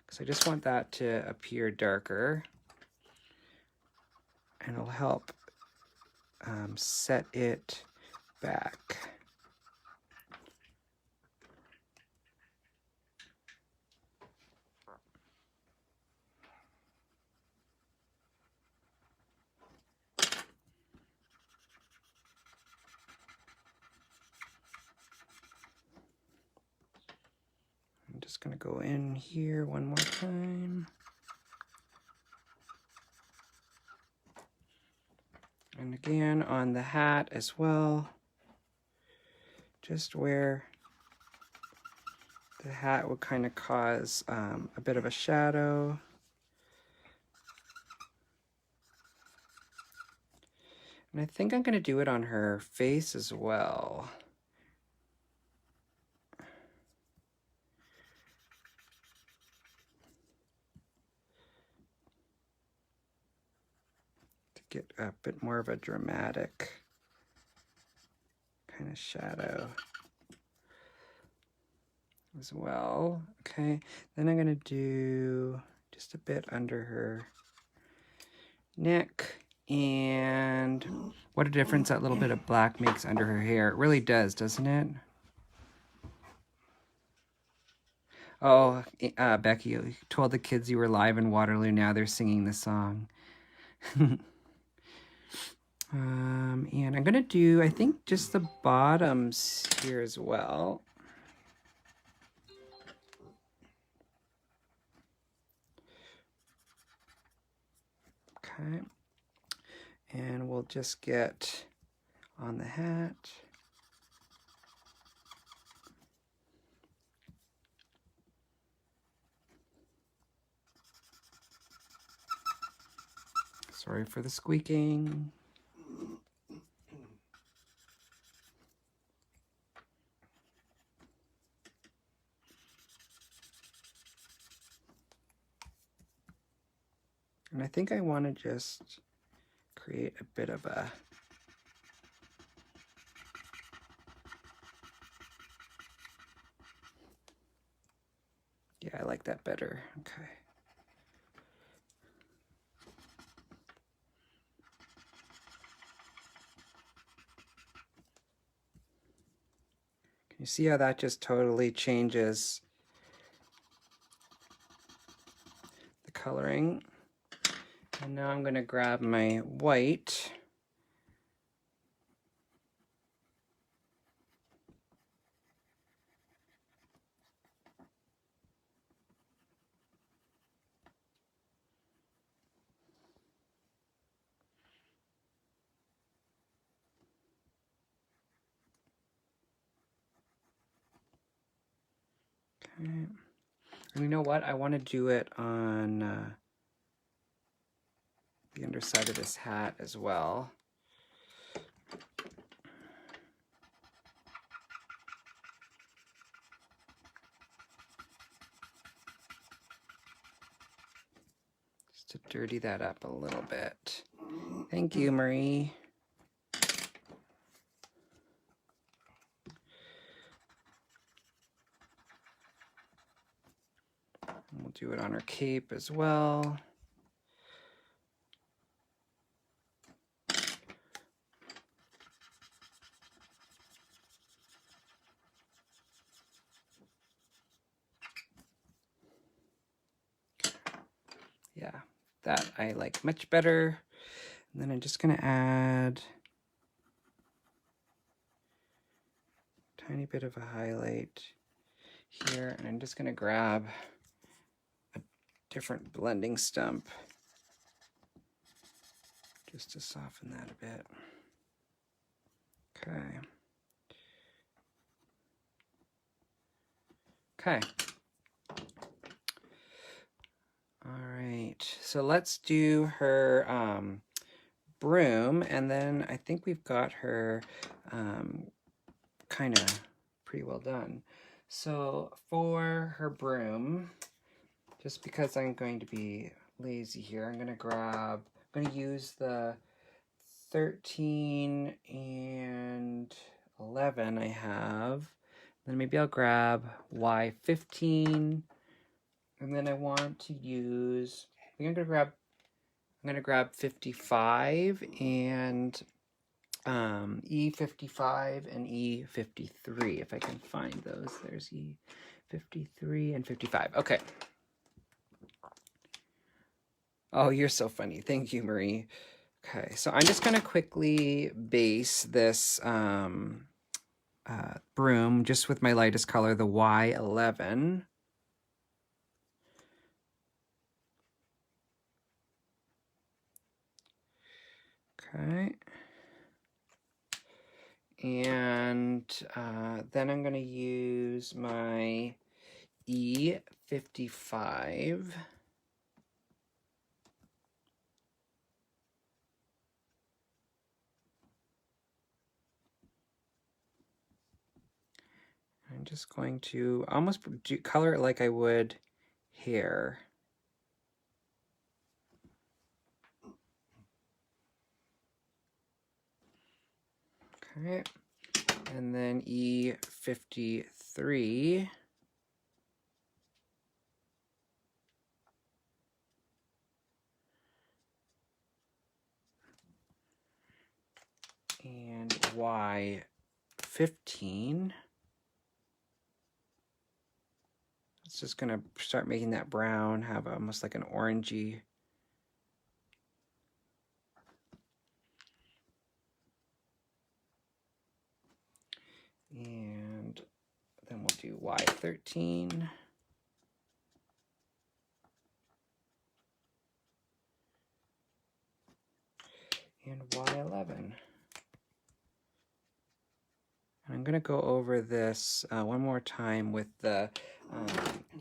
Speaker 1: because I just want that to appear darker, and it'll help set it back. I'm just going to go in here one more time. And again on the hat as well, just where the hat would kind of cause a bit of a shadow. And I think I'm going to do it on her face as well. To get a bit more of a dramatic kind of shadow as well. Okay, then I'm going to do just a bit under her neck. And what a difference that little bit of black makes under her hair. It really does, doesn't it? Oh, Becky, you told the kids you were live in Waterloo. Now they're singing the song. And I'm going to do, I think, just the bottoms here as well. Okay. And we'll just get on the hat. Sorry for the squeaking. And I think I want to just create a bit of a yeah, I like that better. Okay. You see how that just totally changes the coloring? And now I'm going to grab my white. Okay. And you know what? I want to do it on the underside of this hat as well. Just to dirty that up a little bit. Thank you, Marie. And we'll do it on her cape as well. Yeah, that I like much better. And then I'm just going to add a tiny bit of a highlight here. And I'm just going to grab a different blending stump just to soften that a bit. Okay. Okay. All right. So let's do her broom, and then I think we've got her kind of pretty well done. So for her broom, just because I'm going to be lazy here, I'm going to use the 13 and 11 I have. Then maybe I'll grab Y15, and then I want to use, I'm going to grab 55 and E55 and E53, if I can find those. There's E53 and 55. Okay. Oh, you're so funny. Thank you, Marie. Okay, so I'm just going to quickly base this broom just with my lightest color, the Y11. Okay. And then I'm going to use my E55. I'm just going to almost color it like I would hair. Okay, and then E53. And Y15. It's just gonna start making that brown have almost like an orangey. And then we'll do Y13. And Y11. I'm going to go over this one more time with the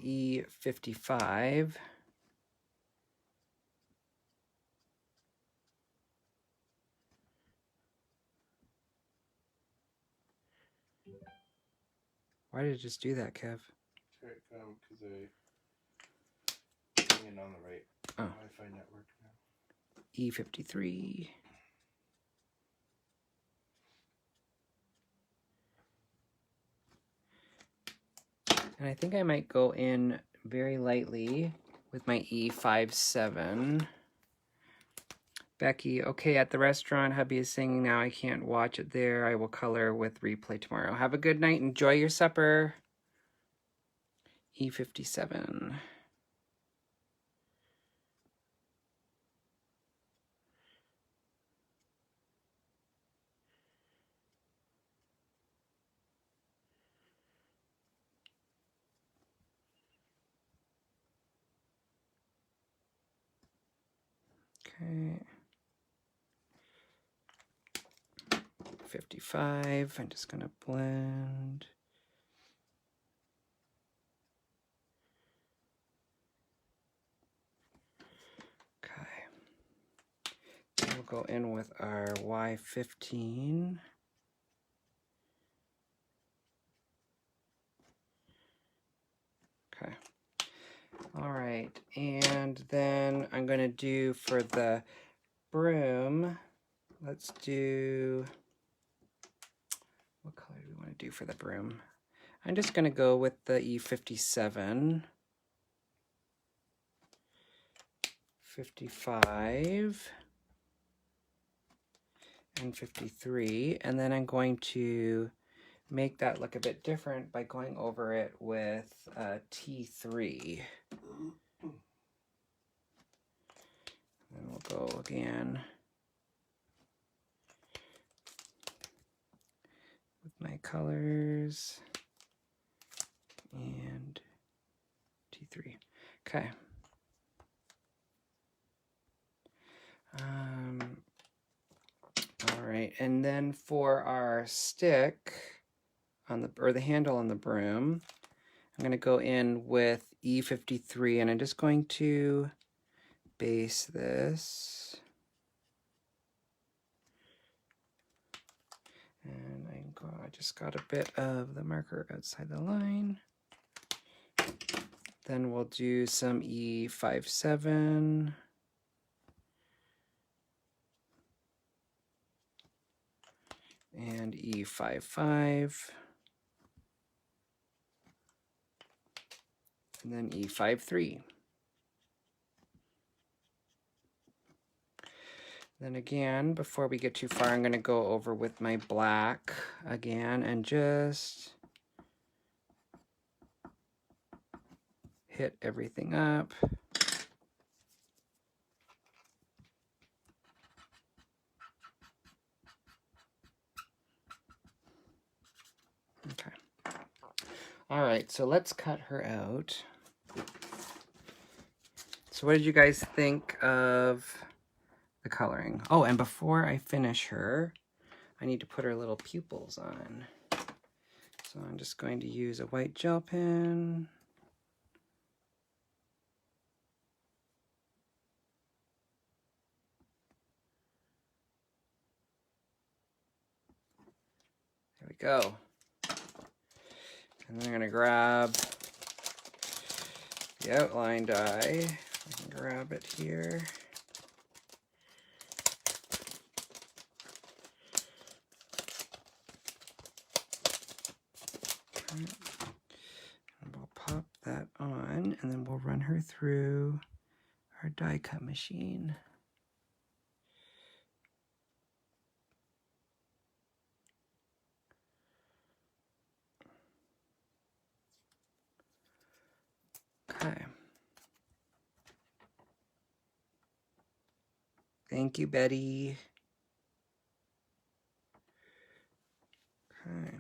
Speaker 1: E55. Why did it just do that, Kev?
Speaker 2: Because I putting it on the right Wi-Fi network now.
Speaker 1: E53. And I think I might go in very lightly with my E57 Becky, okay, at the restaurant, hubby is singing now. I can't watch it there. I will color with replay tomorrow. Have a good night. Enjoy your supper. E57. Okay. 55. I'm just going to blend. Okay. We'll go in with our Y15. Okay. All right. And then I'm going to do for the broom, let's do, what color do we want to do for the broom? I'm just going to go with the E57, 55, and 53. And then I'm going to make that look a bit different by going over it with T3. And we'll go again with my colors and T3. Okay. All right, and then for our stick on the, or the handle on the broom, I'm going to go in with E53, and I'm just going to base this. And I just got a bit of the marker outside the line. Then we'll do some E57. And E55. And then E53. Then again, before we get too far, I'm going to go over with my black again and just hit everything up. Okay. All right, so let's cut her out. So what did you guys think of the coloring? Oh, and before I finish her, I need to put her little pupils on. So I'm just going to use a white gel pen. There we go. And then I'm going to grab the outline die. I can grab it here. And we'll pop that on, and then we'll run her through our die cut machine. Okay. Thank you, Betty. Okay.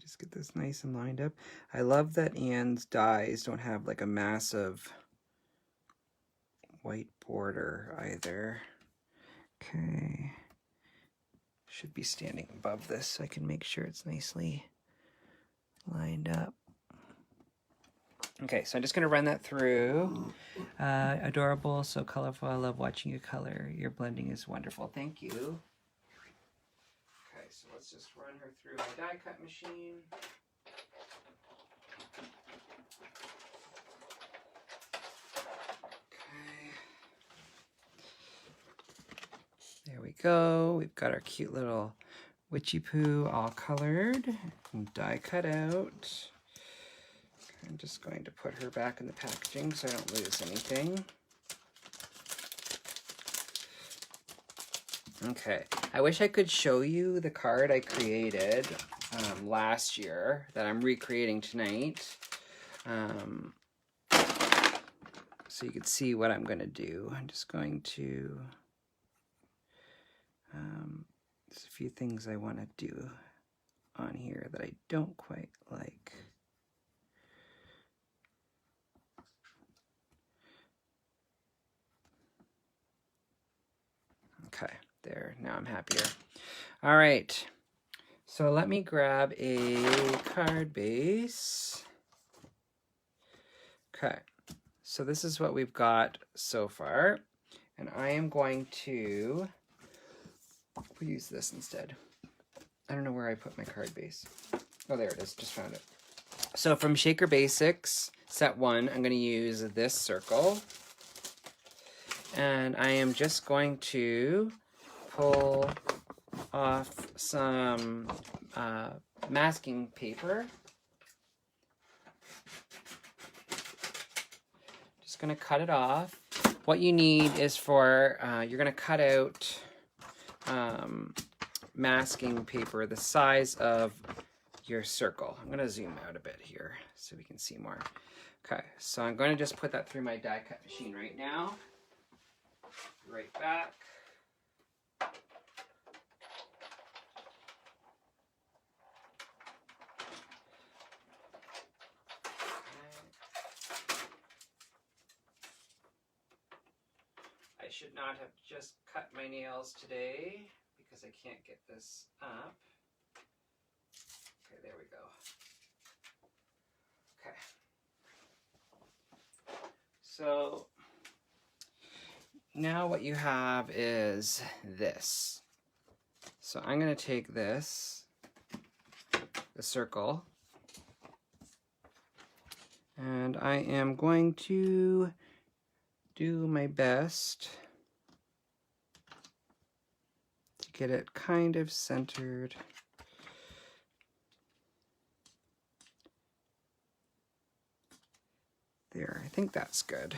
Speaker 1: Just get this nice and lined up. I love that Anne's dies don't have like a massive white border either. Okay. Should be standing above this so I can make sure it's nicely lined up. Okay, so I'm just going to run that through. Adorable, so colorful. I love watching you color. Your blending is wonderful. Thank you. Okay, so let's just run her through my die cut machine. Okay. There we go. We've got our cute little witchy poo all colored and die cut out. I'm just going to put her back in the packaging so I don't lose anything. Okay, I wish I could show you the card I created last year that I'm recreating tonight. So you can see what I'm going to do. I'm just going to, there's a few things I want to do on here that I don't quite like. Okay, there, now I'm happier. All right, so let me grab a card base. Okay, so this is what we've got so far, and I am going to use this instead. I don't know where I put my card base. Oh, there it is, just found it. So from Shaker Basics, set 1, I'm going to use this circle. And I am just going to pull off some masking paper. Just going to cut it off. What you need is for, you're going to cut out masking paper the size of your circle. I'm going to zoom out a bit here so we can see more. Okay, so I'm going to just put that through my die cut machine right now. Right back. I should not have just cut my nails today because I can't get this up. Okay, there we go. Okay. So now what you have is this. So I'm going to take this, the circle, and I am going to do my best to get it kind of centered. There, I think that's good.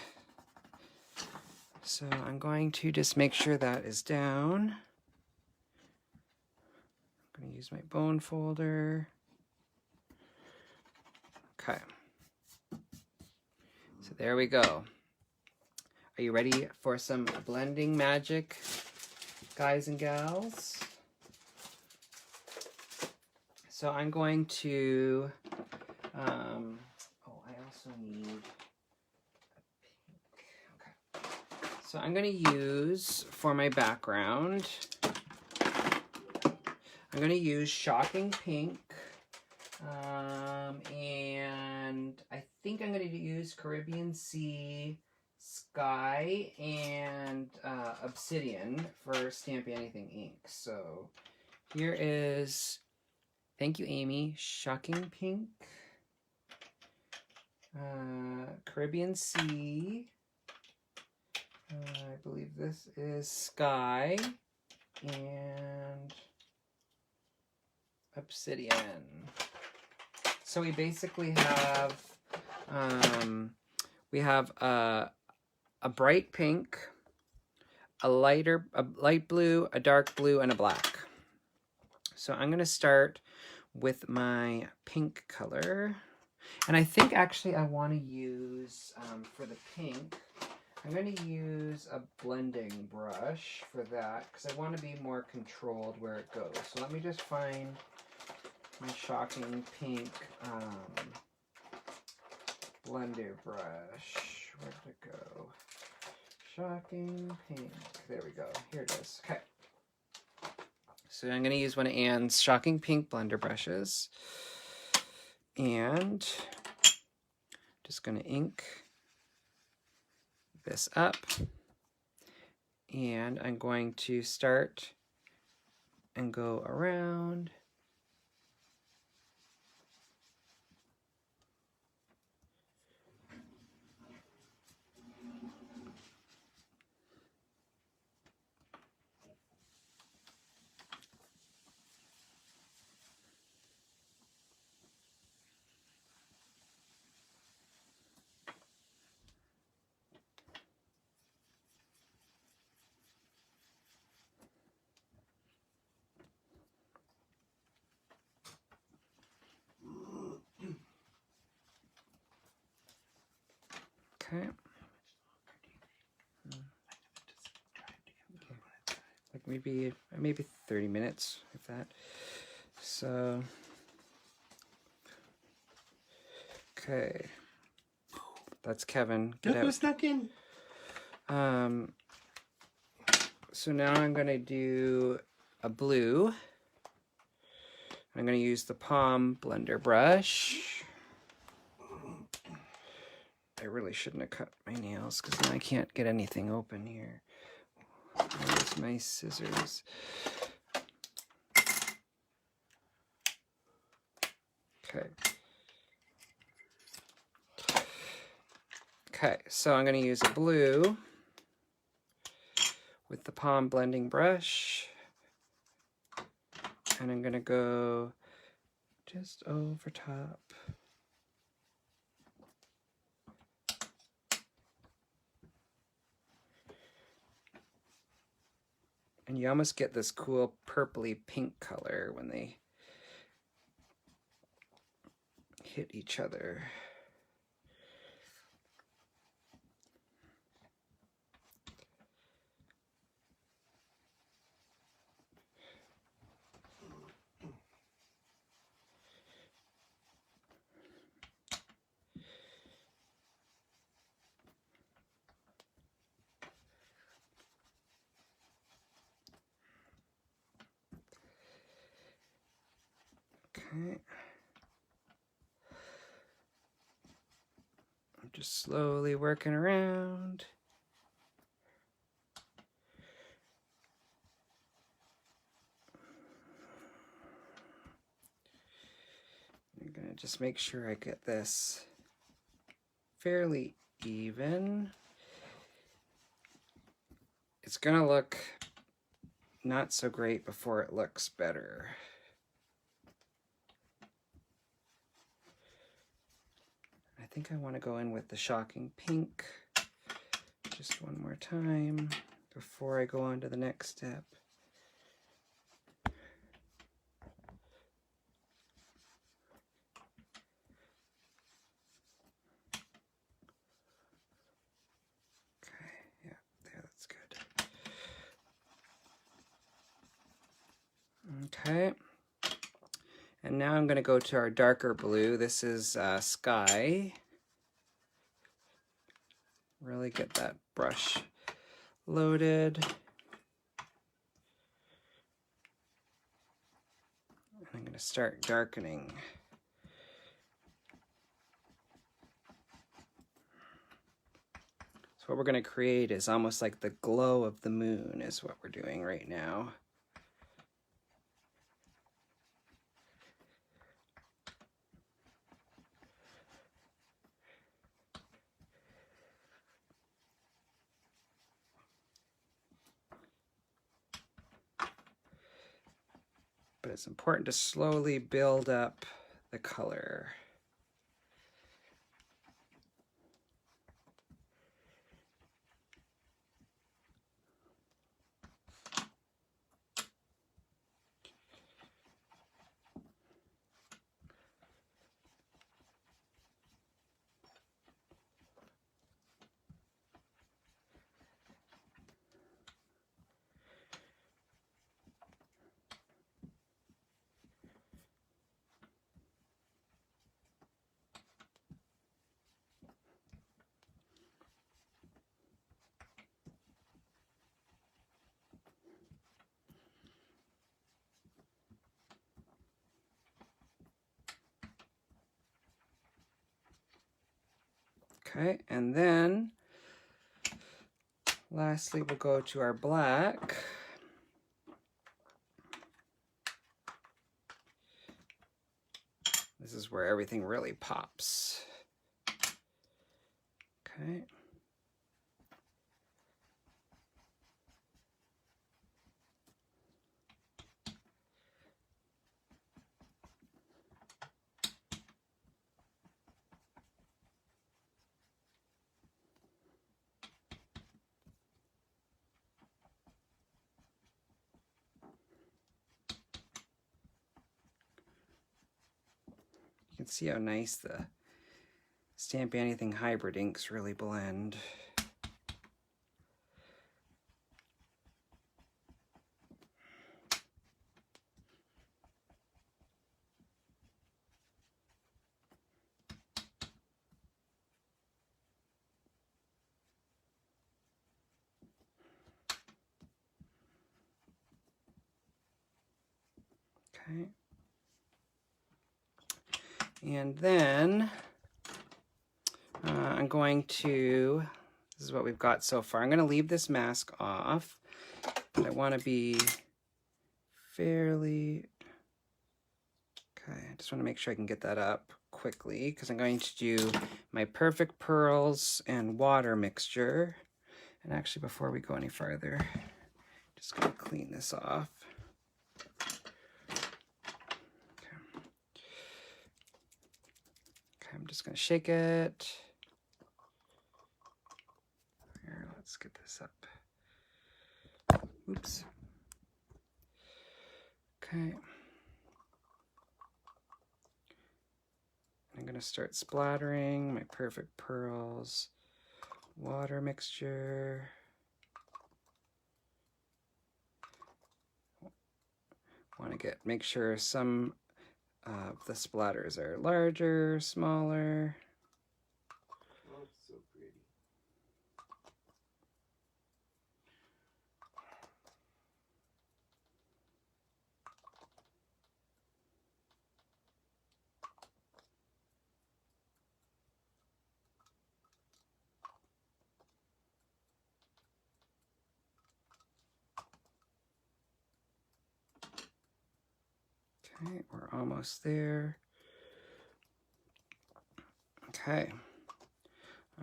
Speaker 1: So I'm going to just make sure that is down. I'm going to use my bone folder. Okay. So there we go. Are you ready for some blending magic, guys and gals? So I'm going to, oh, I also need a pink. Okay. So I'm going to use, for my background, I'm going to use Shocking Pink, and I think I'm going to use Caribbean Sea, Sky, and Obsidian for StampAnniething ink. So here is, thank you Amy, Shocking Pink, Caribbean Sea, I believe this is Sky, and Obsidian. So we basically have a bright pink, a light blue, a dark blue, and a black. So I'm going to start with my pink color. And I think actually I want to use, for the pink, I'm going to use a blending brush for that because I want to be more controlled where it goes. So let me just find my Shocking Pink blender brush. Where did it go? Shocking Pink. There we go. Here it is. Okay. So I'm going to use one of Anne's Shocking Pink blender brushes. And just going to ink this up. And I'm going to start and go around. Okay. Like maybe 30 minutes, if that. So, okay. That's Kevin. Get
Speaker 2: Look
Speaker 1: out.
Speaker 2: who snuck in.
Speaker 1: So now I'm gonna do a blue. I'm gonna use the Palm blender brush. I really shouldn't have cut my nails because then I can't get anything open here. Where's my scissors? Okay. Okay, so I'm going to use a blue with the Palm blending brush. And I'm going to go just over top. And you almost get this cool purpley pink color when they hit each other. Okay. I'm just slowly working around. I'm gonna just make sure I get this fairly even. It's gonna look not so great before it looks better. I think I want to go in with the shocking pink just one more time before I go on to the next step. Okay, yeah, there, that's good. Okay, and now I'm going to go to our darker blue. This is Sky. Really get that brush loaded. And I'm going to start darkening. So what we're going to create is almost like the glow of the moon is what we're doing right now. But it's important to slowly build up the color. Okay, and then lastly we'll go to our black. This is where everything really pops. Okay. You can see how nice the StampAnniething hybrid inks really blend. Okay. And then I'm going to, this is what we've got so far. I'm going to leave this mask off, but I want to be fairly, okay, I just want to make sure I can get that up quickly because I'm going to do my Perfect Pearls and water mixture. And actually, before we go any farther, just going to clean this off. Okay, I'm just going to shake it. Here, let's get this up. Oops. Okay. I'm going to start splattering my Perfect Pearls water mixture. Want to make sure some of the splatters are larger, smaller.
Speaker 2: Oh, it's so pretty.
Speaker 1: Okay, we're almost there. Okay.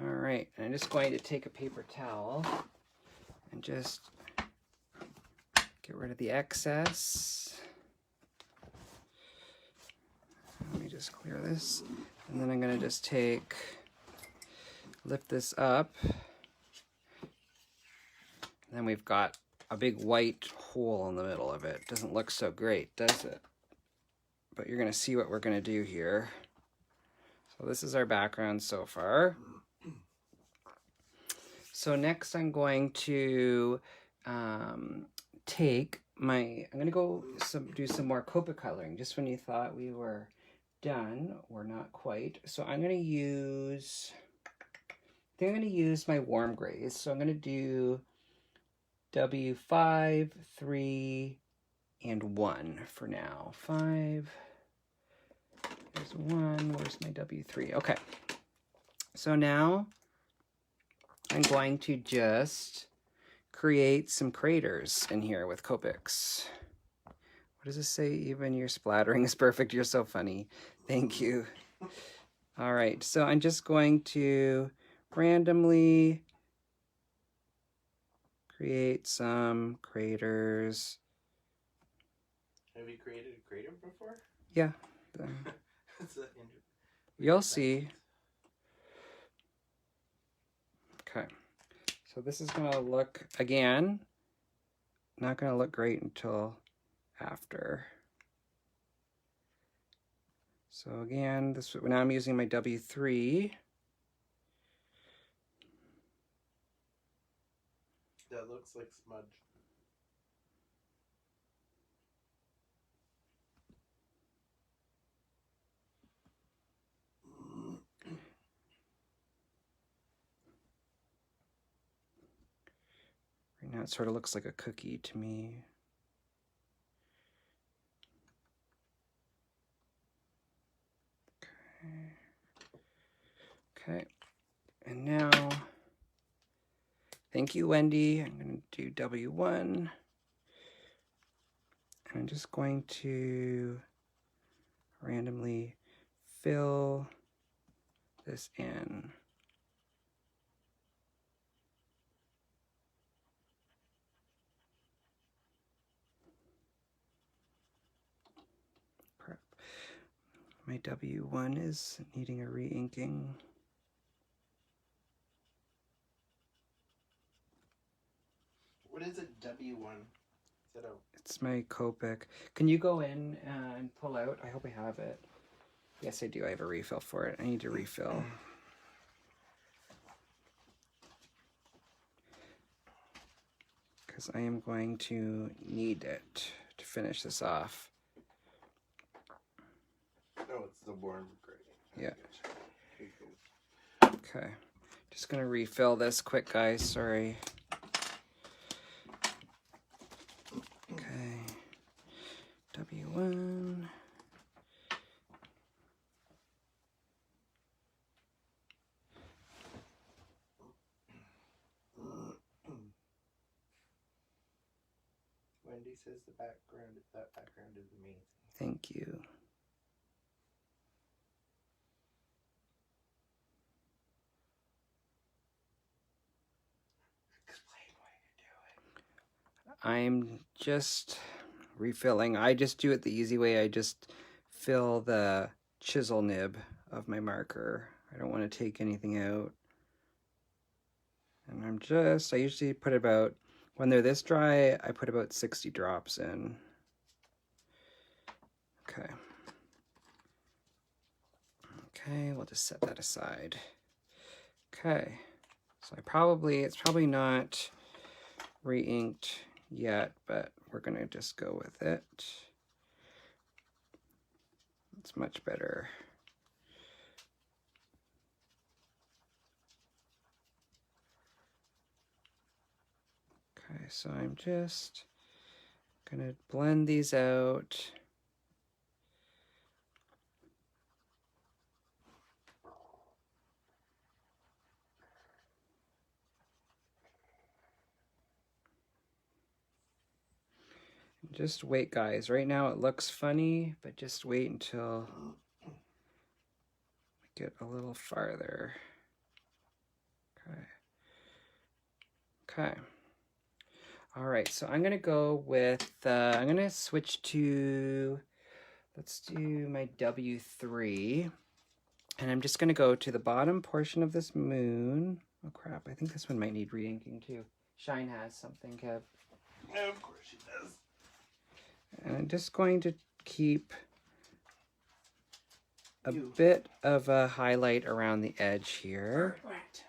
Speaker 1: All right, and I'm just going to take a paper towel and just get rid of the excess. Let me just clear this. And then I'm going to just lift this up. And then we've got a big white hole in the middle of it. Doesn't look so great, does it? But you're going to see what we're going to do here. So this is our background so far. So next I'm going to take I'm going to go do some more Copic coloring. Just when you thought we were done, we're not quite. So I'm going to use, I think I'm going to use my warm grays. So I'm going to do W5, 3, and 1 for now. 5, there's 1, where's my W3? Okay, so now I'm going to just create some craters in here with Copics. What does this say? Even your splattering is perfect. You're so funny. Thank you. All right, so I'm just going to randomly create some craters.
Speaker 2: Have you created a crater before?
Speaker 1: Yeah. You'll see. Okay. So this is going to look, again, not going to look great until after. So again, now I'm using my W3.
Speaker 2: That looks like smudge.
Speaker 1: Right now it sort of looks like a cookie to me. Okay. And now, thank you, Wendy. I'm going to do W1. And I'm just going to randomly fill this in. My W1 is needing a re-inking.
Speaker 2: What is it, W1?
Speaker 1: It's my Copic. Can you go in and pull out? I hope I have it. Yes, I do. I have a refill for it. I need to refill. because I am going to need it to finish this off.
Speaker 2: Oh, it's the warm grading.
Speaker 1: Yeah. Okay. Just going to refill this quick, guys. Sorry. Okay. W1.
Speaker 2: Wendy says that background is amazing.
Speaker 1: Thank you.
Speaker 2: Explain what you're doing.
Speaker 1: I'm just refilling. I just do it the easy way. I just fill the chisel nib of my marker. I don't want to take anything out. And I usually put about, when they're this dry, I put about 60 drops in. Okay. Okay, we'll just set that aside. Okay. So it's probably not re-inked yet, but we're gonna just go with it. It's much better. Okay, so I'm just gonna blend these out. Just wait, guys. Right now it looks funny, but just wait until we get a little farther. Okay. Okay. All right, so I'm gonna go with, I'm gonna switch to, let's do my W3. And I'm just gonna go to the bottom portion of this moon. Oh crap, I think this one might need re-inking too. Shine has something, Kev.
Speaker 2: Yeah, of course she does.
Speaker 1: And I'm just going to keep a bit of a highlight around the edge here.
Speaker 2: Perfect.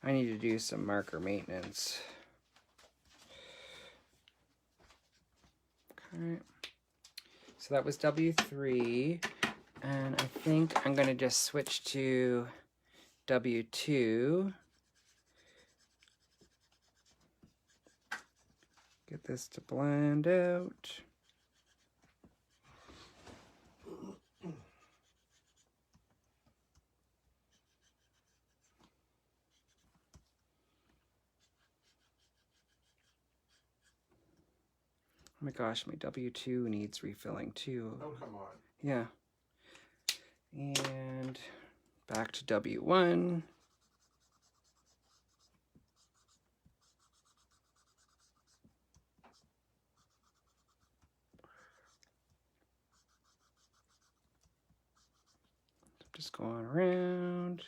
Speaker 1: I need to do some marker maintenance. Okay. So that was W3. And I think I'm going to just switch to W2. Get this to blend out. Oh my gosh, my W2 needs refilling too.
Speaker 2: Oh, come on.
Speaker 1: Yeah. And back to W1. Just going around.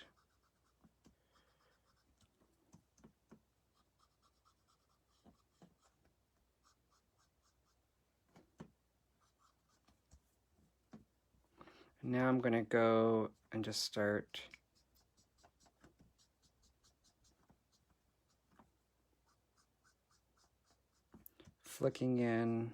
Speaker 1: And now I'm going to go and just start flicking in.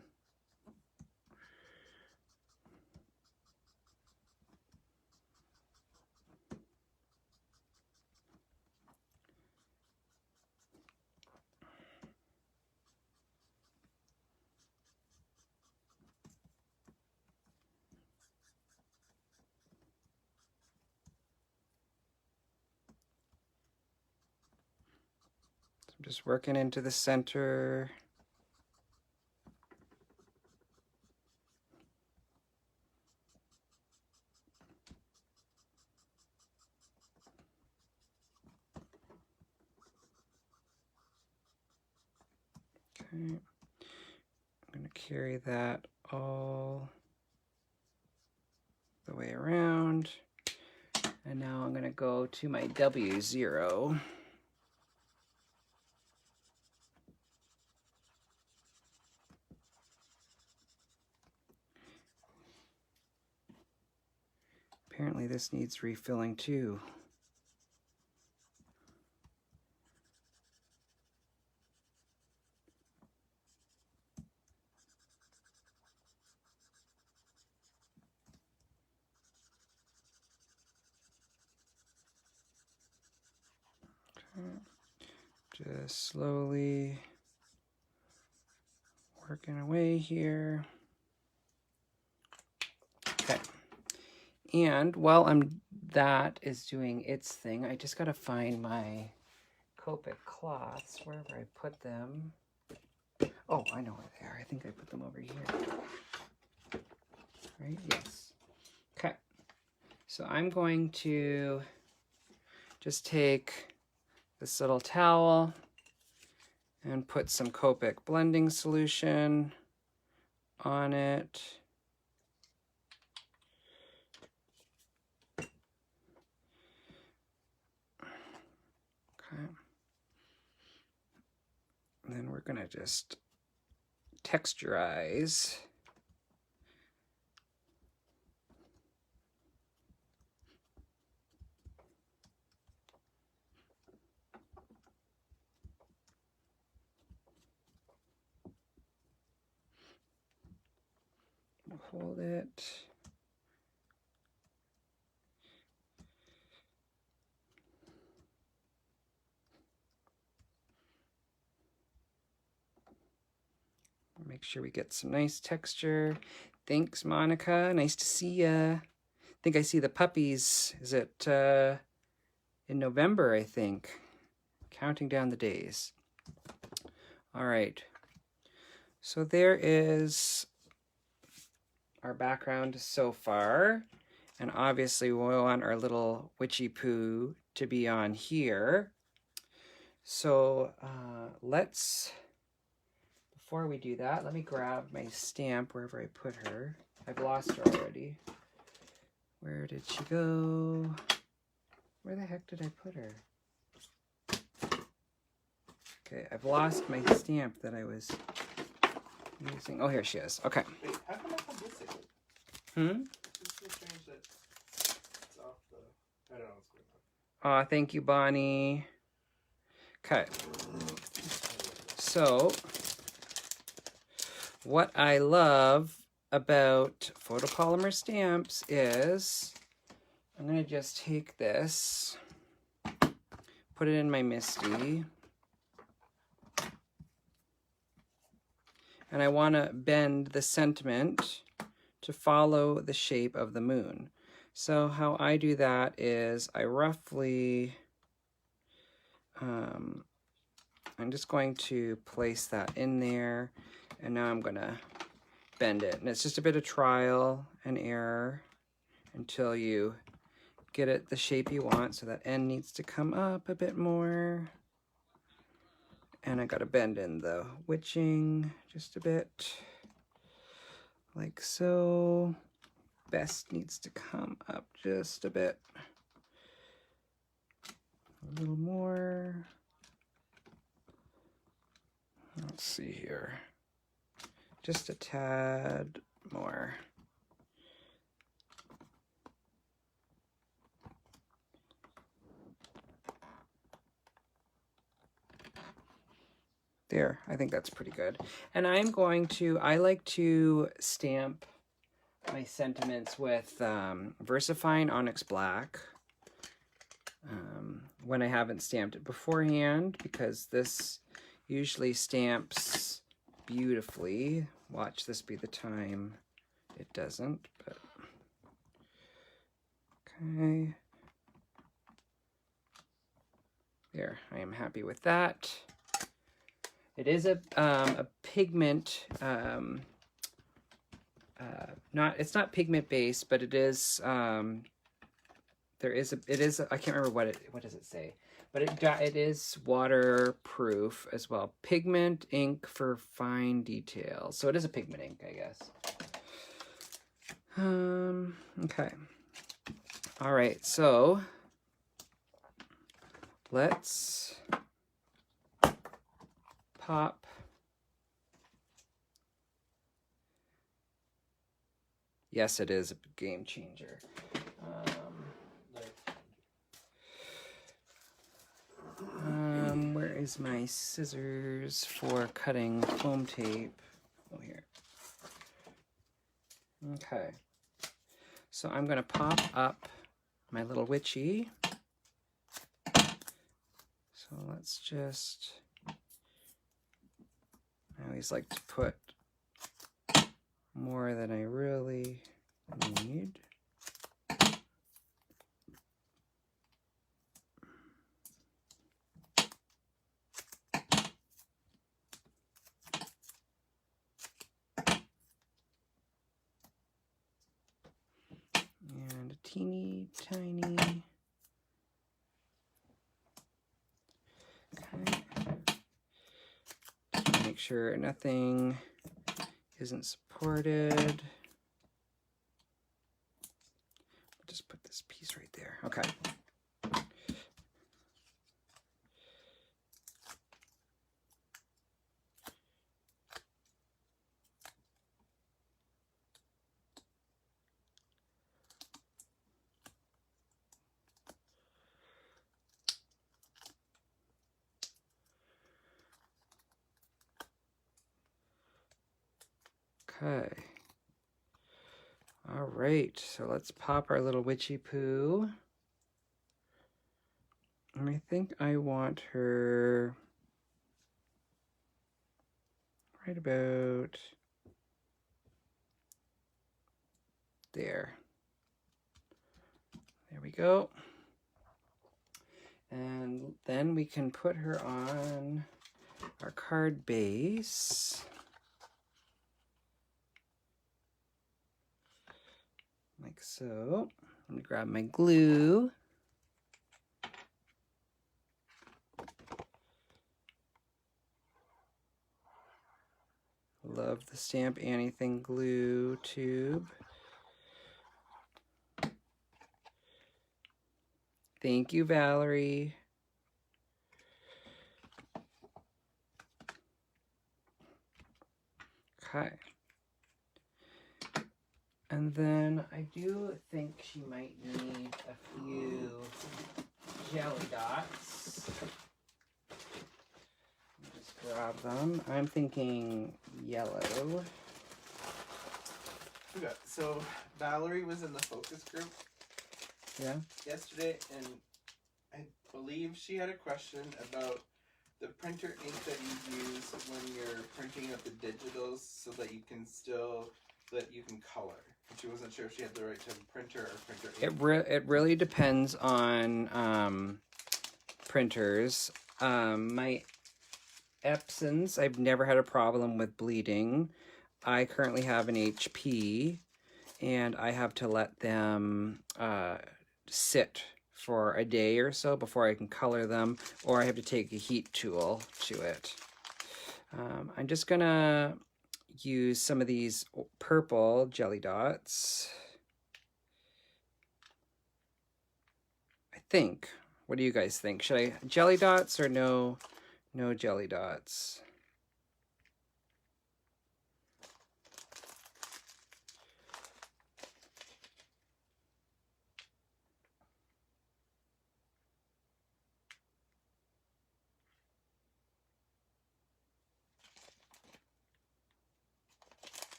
Speaker 1: I'm just working into the center. Okay, I'm going to carry that all the way around. And now I'm going to go to my W0. Apparently this needs refilling too. Just slowly working away here. Okay. And while that is doing its thing, I just gotta find my Copic cloths, wherever I put them. Oh, I know where they are. I think I put them over here. Right? Yes. Okay. So I'm going to just take this little towel and put some Copic blending solution on it. Okay. And then we're gonna just texturize. Hold it. Make sure we get some nice texture. Thanks, Monica. Nice to see ya. I think I see the puppies. Is it in November, I think? Counting down the days. All right. So there is our background so far. And obviously we want our little witchy poo to be on here. So before we do that, let me grab my stamp wherever I put her. I've lost her already. Where did she go? Where the heck did I put her? Okay, I've lost my stamp that I was using. Oh, here she is. Okay.
Speaker 2: Wait, how come I have this again? It's so strange that it's off the... I don't know what's going on.
Speaker 1: Aw, thank you, Bonnie. Okay. So, what I love about photopolymer stamps is I'm going to just take this, put it in my MISTI, and I want to bend the sentiment to follow the shape of the moon. So how I do that is I roughly, I'm just going to place that in there, and now I'm going to bend it. And it's just a bit of trial and error until you get it the shape you want. So that end needs to come up a bit more. And I got to bend in the witching just a bit, like so. Best needs to come up just a bit. A little more. Let's see here. Just a tad more. There, I think that's pretty good. And I like to stamp my sentiments with VersaFine Onyx Black when I haven't stamped it beforehand, because this usually stamps beautifully. Watch this be the time it doesn't, but okay. There, I am happy with that. It is a pigment, it's not pigment based, but it is, I can't remember what does it say, but it is waterproof as well. Pigment ink for fine details. So it is a pigment ink, I guess. Okay. All right, so let's pop yes, it is a game changer. use my scissors for cutting foam tape. Oh, here. Okay. So I'm going to pop up my little witchy. So let's just, I always like to put more than I really need. And a teeny tiny. Okay. Just make sure nothing isn't supported. Just put this piece right there. Okay. Okay. All right, so let's pop our little witchy poo. And I think I want her right about there. There we go. And then we can put her on our card base. Like so. I'm gonna grab my glue. Love the StampAnniething glue tube. Thank you, Valerie. Okay. And then I do think she might need a few jelly dots. Just grab them. I'm thinking yellow.
Speaker 2: Okay, so Valerie was in the focus group yesterday, and I believe she had a question about the printer ink that you use when you're printing out the digitals so that you can color. She wasn't sure if she had the right type of printer or printer ink.
Speaker 1: It really depends on printers. My Epsons, I've never had a problem with bleeding. I currently have an HP, and I have to let them sit for a day or so before I can color them, or I have to take a heat tool to it. I'm just gonna use some of these purple jelly dots. I think. What do you guys think? Should I jelly dots or no jelly dots?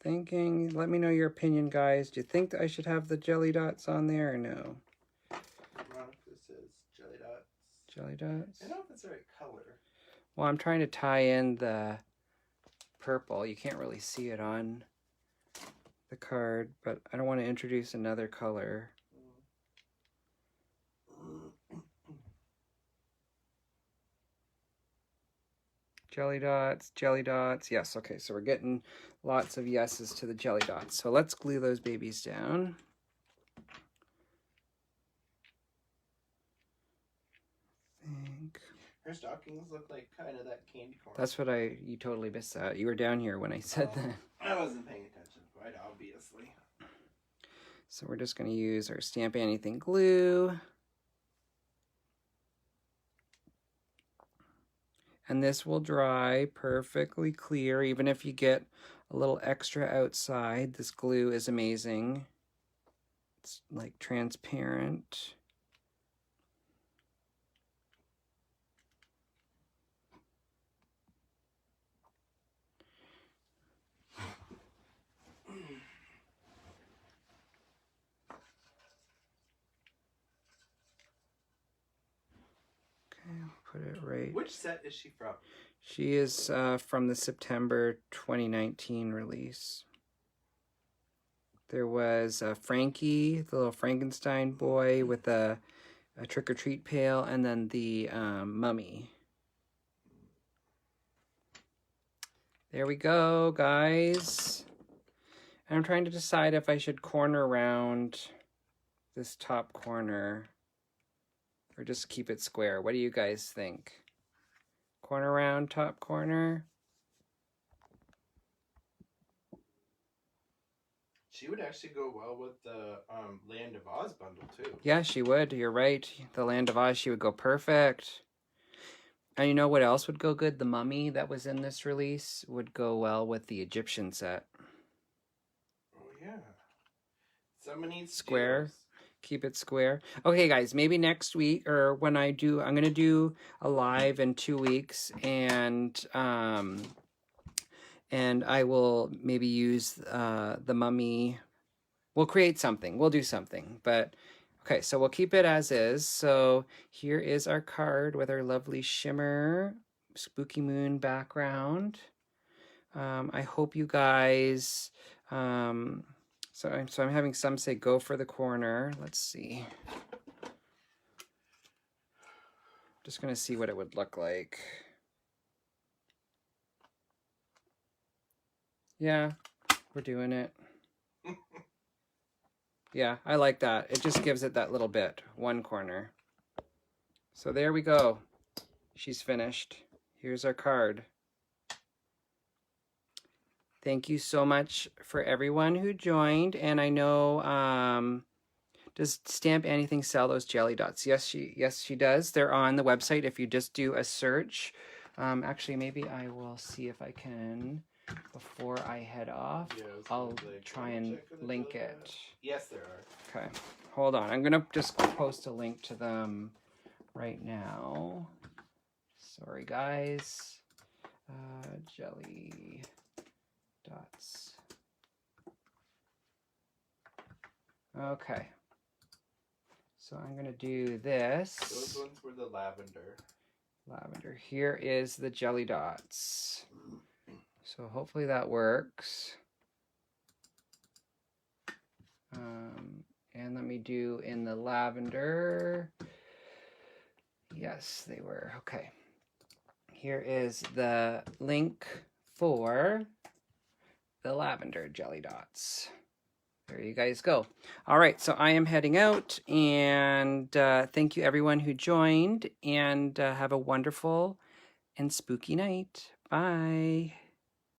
Speaker 1: Thinking, let me know your opinion, guys. Do you think that I should have the jelly dots on there or no?
Speaker 2: Veronica says jelly dots.
Speaker 1: Jelly dots?
Speaker 2: I don't know if it's the right color.
Speaker 1: Well, I'm trying to tie in the purple. You can't really see it on the card, but I don't want to introduce another color. Jelly dots, jelly dots. Yes, okay, so we're getting lots of yeses to the jelly dots. So let's glue those babies down.
Speaker 2: Her stockings look like kind of that candy corn.
Speaker 1: That's what you totally missed that. You were down here when I said that.
Speaker 2: I wasn't paying attention, quite obviously.
Speaker 1: So we're just going to use our StampAnniething glue. And this will dry perfectly clear, even if you get a little extra outside. This glue is amazing It's like transparent. Put it right.
Speaker 2: Which set is she from?
Speaker 1: She is from the September 2019 release. There was Frankie, the little Frankenstein boy with a trick-or-treat pail, and then the mummy. There we go, guys. And I'm trying to decide if I should corner around this top corner or just keep it square. What do you guys think? Corner around, top corner?
Speaker 2: She would actually go well with the Land of Oz bundle too.
Speaker 1: Yeah, she would. You're right. The Land of Oz, she would go perfect. And you know what else would go good? The mummy that was in this release would go well with the Egyptian set.
Speaker 2: Oh yeah. Someone needs
Speaker 1: Square.
Speaker 2: steers.
Speaker 1: Keep it square. Okay, guys, maybe next week or when I'm going to do a live in 2 weeks, and I will maybe use the mummy. We'll create something. We'll do something. But okay, so we'll keep it as is. So here is our card with our lovely shimmer spooky moon background. I hope you guys. So I'm having some say go for the corner. Let's see. Just gonna see what it would look like. Yeah, we're doing it. Yeah, I like that. It just gives it that little bit. One corner. So there we go. She's finished. Here's our card. Thank you so much for everyone who joined. And I know, does StampAnniething sell those jelly dots? Yes, she does. They're on the website if you just do a search. Actually, maybe I will see if I can, before I head off,
Speaker 2: Yeah,
Speaker 1: I'll try and link it.
Speaker 2: Yes, there are.
Speaker 1: Okay, hold on. I'm gonna just post a link to them right now. Sorry, guys. Jelly dots. Okay. So I'm gonna do this.
Speaker 2: Those ones were the lavender.
Speaker 1: Lavender. Here is the jelly dots. So hopefully that works. And let me do in the lavender. Yes, they were. Okay. Here is the link for the lavender jelly dots. There you guys go. All right, so I am heading out, and thank you everyone who joined, and have a wonderful and spooky night. Bye.